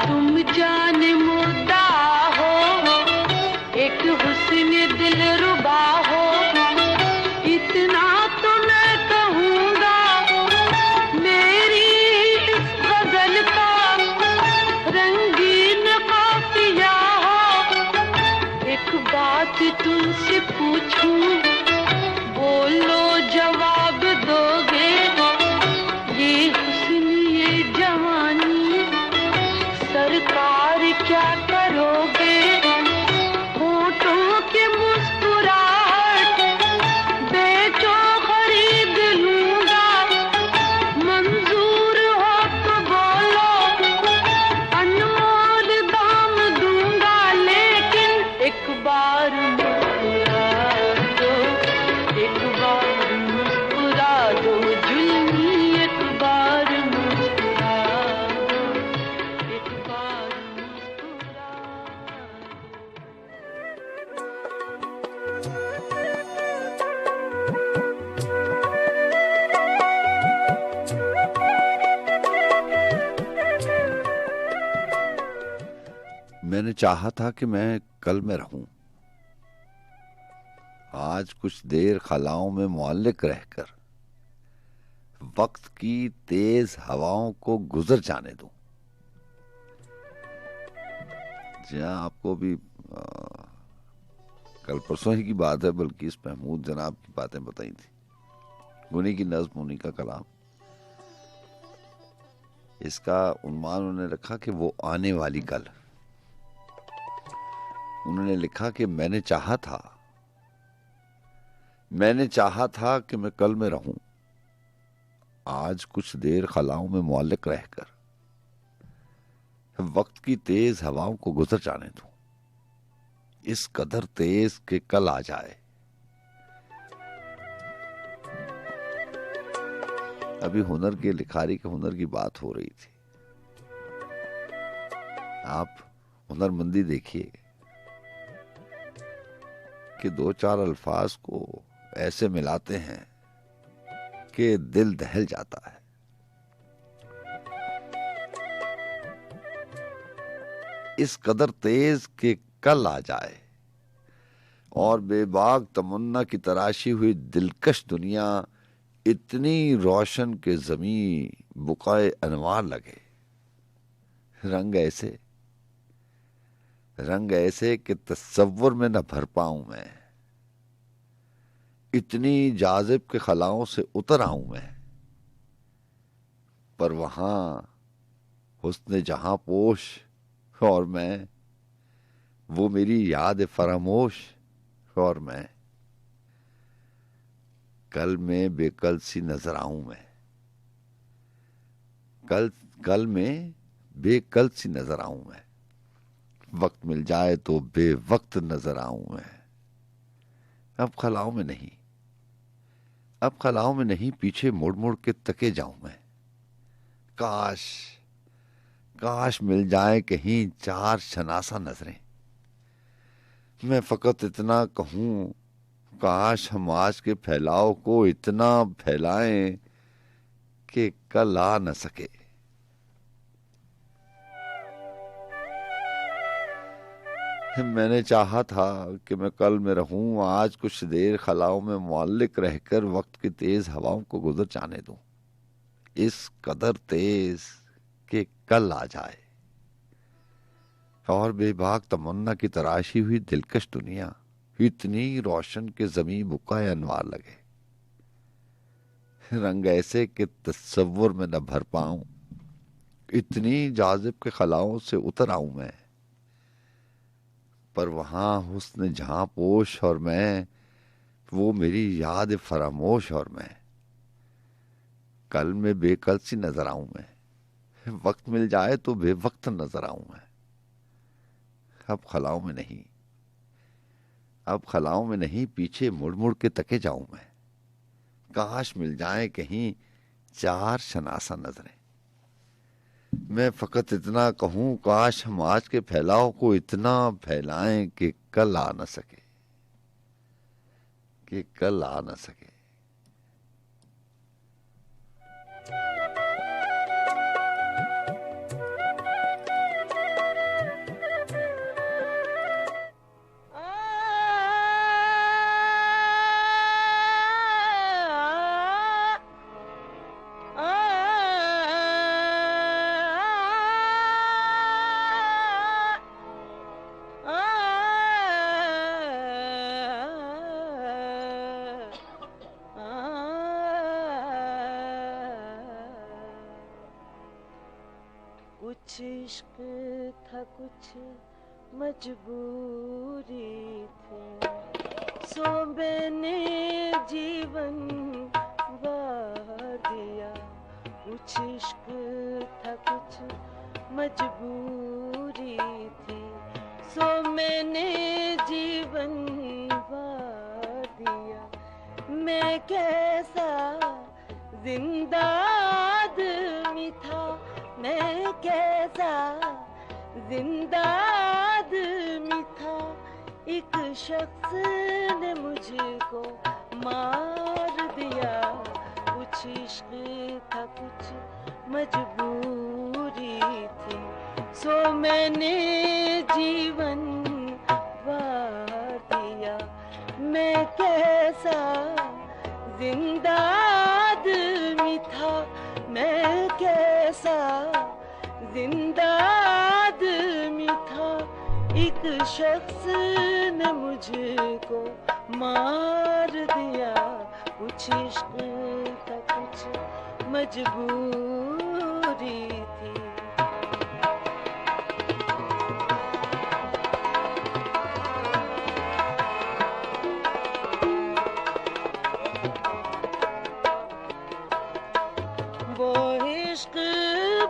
तुम जाने मुद्दा हो, एक हुस्न दिल रुबा हो, इतना तो मैं कहूँगा, मेरी इस गजल का रंगीन काफिया हो। एक बात तुमसे पूछूं, बोलो जवाब दोगे, ये हुस्न ये जवानी सरकार क्या करोगे, होठों के मुस्कुराहट बेचो खरीद लूंगा, मंजूर हो तो बोलो अनमोल दाम दूंगा, लेकिन एक बार मुस्कुरा दो, एक बार मुस्कुरा दो जुल्मी, एक बार मुस्कुरा दो, एक बार मुस्कुरा मैंने चाहा था कि मैं कल में रहूं, आज कुछ देर खलाओं में मुअल्लिक रहकर वक्त की तेज हवाओं को गुजर जाने दूं। जहां आपको भी कल परसों ही की बात है, बल्कि इस महमूद जनाब की बातें बताई थी, उन्हीं की नज्म उन्हीं का कलाम। इसका उन्वान उन्होंने रखा कि वो आने वाली कल। उन्होंने लिखा कि मैंने चाहा था कि मैं कल में रहूं, आज कुछ देर खलाओं में मुअल्लिक रहकर वक्त की तेज हवाओं को गुजर जाने दूं, इस कदर तेज कि कल आ जाए। अभी हुनर के लिखारी के हुनर की बात हो रही थी। आप हुनरमंदी देखिए कि दो चार अल्फाज को ऐसे मिलाते हैं कि दिल दहल जाता है। इस कदर तेज कि कल आ जाए और बेबाक तमन्ना की तराशी हुई दिलकश दुनिया इतनी रोशन के ज़मीं बुकाए अनवार लगे। रंग ऐसे कि तसव्वुर में न भर पाऊं मैं, इतनी जाजिब के खलाओं से उतर आऊं मैं, पर वहां हुस्न जहां पोश और मैं, वो मेरी याद फरामोश और मैं, कल में बेकल सी नजर आऊं मैं। कल में बेकल सी नजर आऊं मैं, वक्त मिल जाए तो बेवक्त नजर आऊं मैं। अब खलाओं में नहीं, अब खलाओं में नहीं, पीछे मुड़ मुड़ के तके जाऊं मैं। काश काश मिल जाए कहीं चार शनासा नजरें। मैं फकत इतना कहूं, काश हम आज के फैलाव को इतना फैलाएं कि कल आ न सके। मैंने चाहा था कि मैं कल में रहूं, आज कुछ देर खलाओं में मुअल्लिक रहकर वक्त की तेज हवाओं को गुजर जाने दूं, इस कदर तेज कि कल आ जाए और बेबाक तमन्ना की तराशी हुई दिलकश दुनिया इतनी रोशन के जमीन बुकाए अनवार लगे, रंग ऐसे कि तस्वुर में न भर पाऊं, इतनी जाजिब के खलाओं से उतर आऊं मैं। पर वहां हुस्न जहां पोश और मैं, वो मेरी याद फरामोश और मैं। कल में बेकल सी नजर आऊं मैं, वक्त मिल जाए तो बेवक्त नजर आऊं मैं। अब खलाओं में नहीं, अब खलाओं में नहीं, पीछे मुड़ मुड़ के तके जाऊं मैं। काश मिल जाए कहीं चार शनासा नजरें। मैं फकत इतना कहूं, काश हम आज के फैलाव को इतना फैलाएं कि कल आ न सके, कि कल आ न सके। कुछ इश्क था कुछ मजबूरी थी, सो मैंने जीवन वार दिया। कुछ इश्क था कुछ मजबूरी थी, सो मैंने जीवन वार दिया। मैं कैसा जिंदा आदमी था, मैं कैसा जिंदा आदमी था, एक शख्स ने मुझको मार दिया। कुछ इश्क था कुछ मजबूरी थी, सो मैंने जीवन वार दिया। मैं कैसा जिंदा आदमी था, मैं कैसा जिंदा आदमी था, एक शख्स ने मुझको मार दिया। कुछ इश्क था कुछ मजबूरी थी। वो इश्क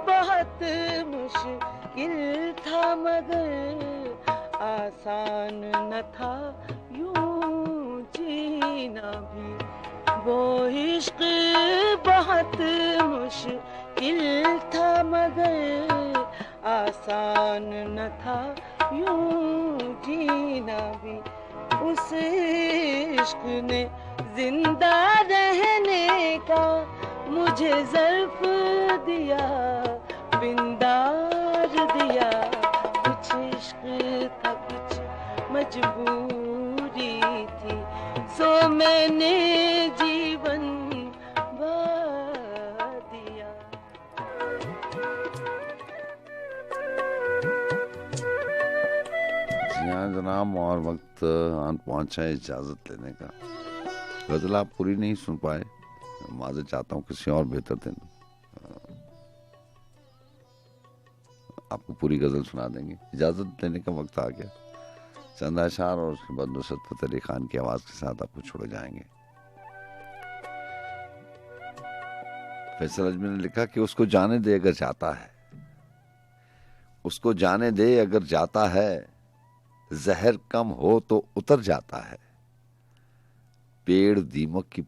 बहुत मुश्किल था मगर आसान न था यूं जीना भी। वो इश्क बहुत मुश्किल था मगर आसान न था यूं जीना भी। उस इश्क ने जिंदा रहने का मुझे ज़र्फ दिया, बिंदार दिया। कुछ इश्क था कुछ मजबूरी थी, सो मैंने जीवन वार दिया। जी हाँ जनाब, और वक्त आन पहुंचा है इजाजत लेने का। गजल आप पूरी नहीं सुन पाए, माज़ चाहता हूँ किसी और बेहतर दिन आपको पूरी गजल सुना देंगे। इजाजत लेने का वक्त आ गया। चंद अशार और उसके बाद नुसरत फतेह अली खान की आवाज के साथ आपको छोड़ जाएंगे। फैसल अजमी ने लिखा कि उसको जाने दे अगर जाता है, उसको जाने दे अगर जाता है, जहर कम हो तो उतर जाता है। पेड़ दीमक की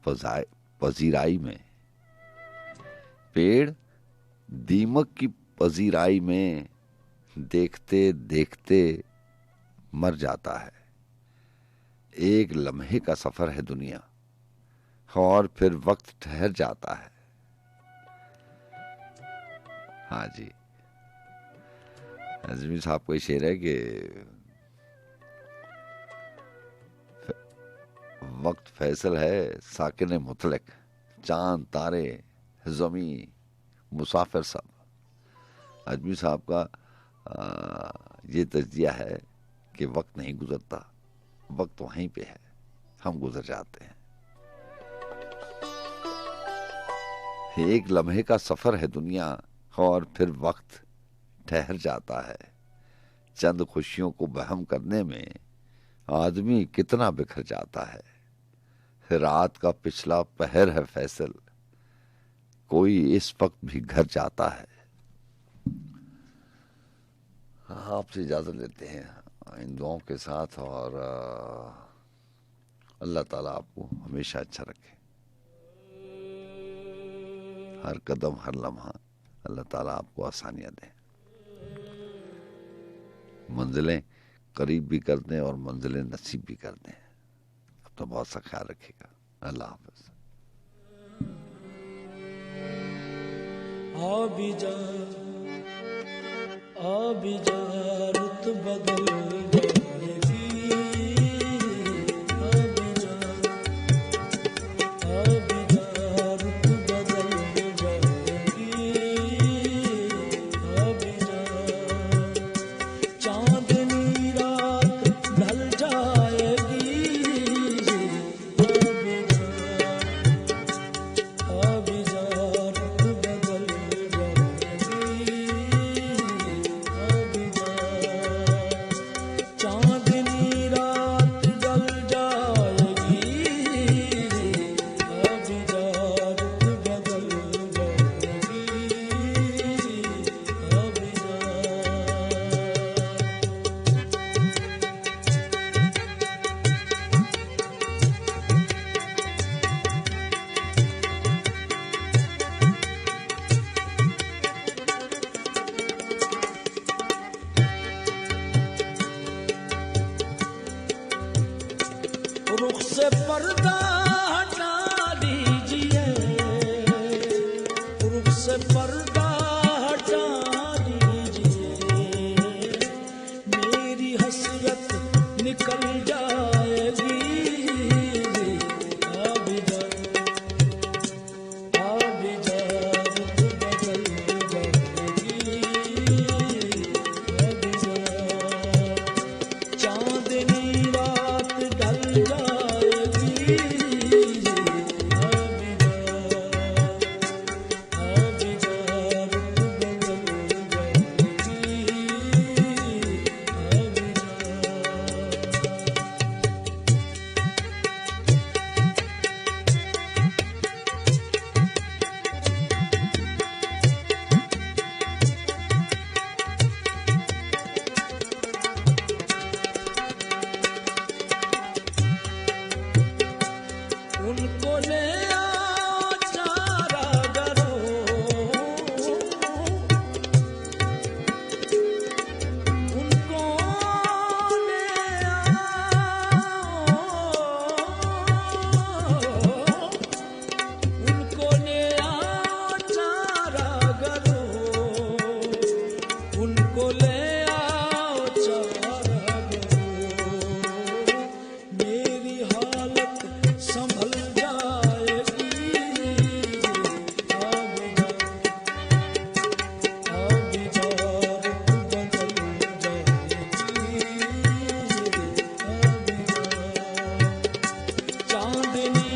पजीराई में, पेड़ दीमक की पजीराई में देखते देखते मर जाता है। एक लम्हे का सफर है दुनिया और फिर वक्त ठहर जाता है। हाँ जी, अजमी साहब का शेर है कि वक्त फैसल है साकिन मुतलक, चांद तारे जमी मुसाफिर सब। अजमी साहब का ये तज्जिया है कि वक्त नहीं गुजरता, वक्त वहीं पे है, हम गुजर जाते हैं। एक लम्हे का सफर है दुनिया और फिर वक्त ठहर जाता है। चंद खुशियों को बहम करने में आदमी कितना बिखर जाता है। रात का पिछला पहर है फैसल, कोई इस वक्त भी घर जाता है। आपसे इजाजत लेते हैं इन दुआओं के साथ, और अल्लाह ताला आपको हमेशा अच्छा रखे। हर कदम हर लम्हा अल्लाह ताला आपको आसानियां दे, मंजिलें करीब भी कर दें और मंजिलें नसीब भी कर दें। अपना बहुत सा ख्याल रखिएगा। अल्लाह हाफ़िज़। आबिजा रुत बदल जाएगी, आबिजा रुत बदल जाएगी, आबिजा चांदनी रात ढल जाएगी, आबिजा रुत बदल जाएगी, चांदनी रात ढल जाएगी, आबिजा रुत बदल जाएगी, आबिजा। रुख से पर्दा हटा दीजिए, रुख से पर्दा हटा दीजिए, मेरी हसरत निकल जाएगी, आबिजा आबिजा रुत बदल जाएगी, आबिजा चांदनी रात ढल जाएगी, आबिजा आबिजा रुत बदल उनको ले आओ चारा करो, उनको ले आओ, उनको ले आओ चारा करो, उनको ले आओ चारा करो, मेरी हालत संभल जाएगी, आबिजा आबिजा रुत बदल जाएगी, आबिजा चांदनी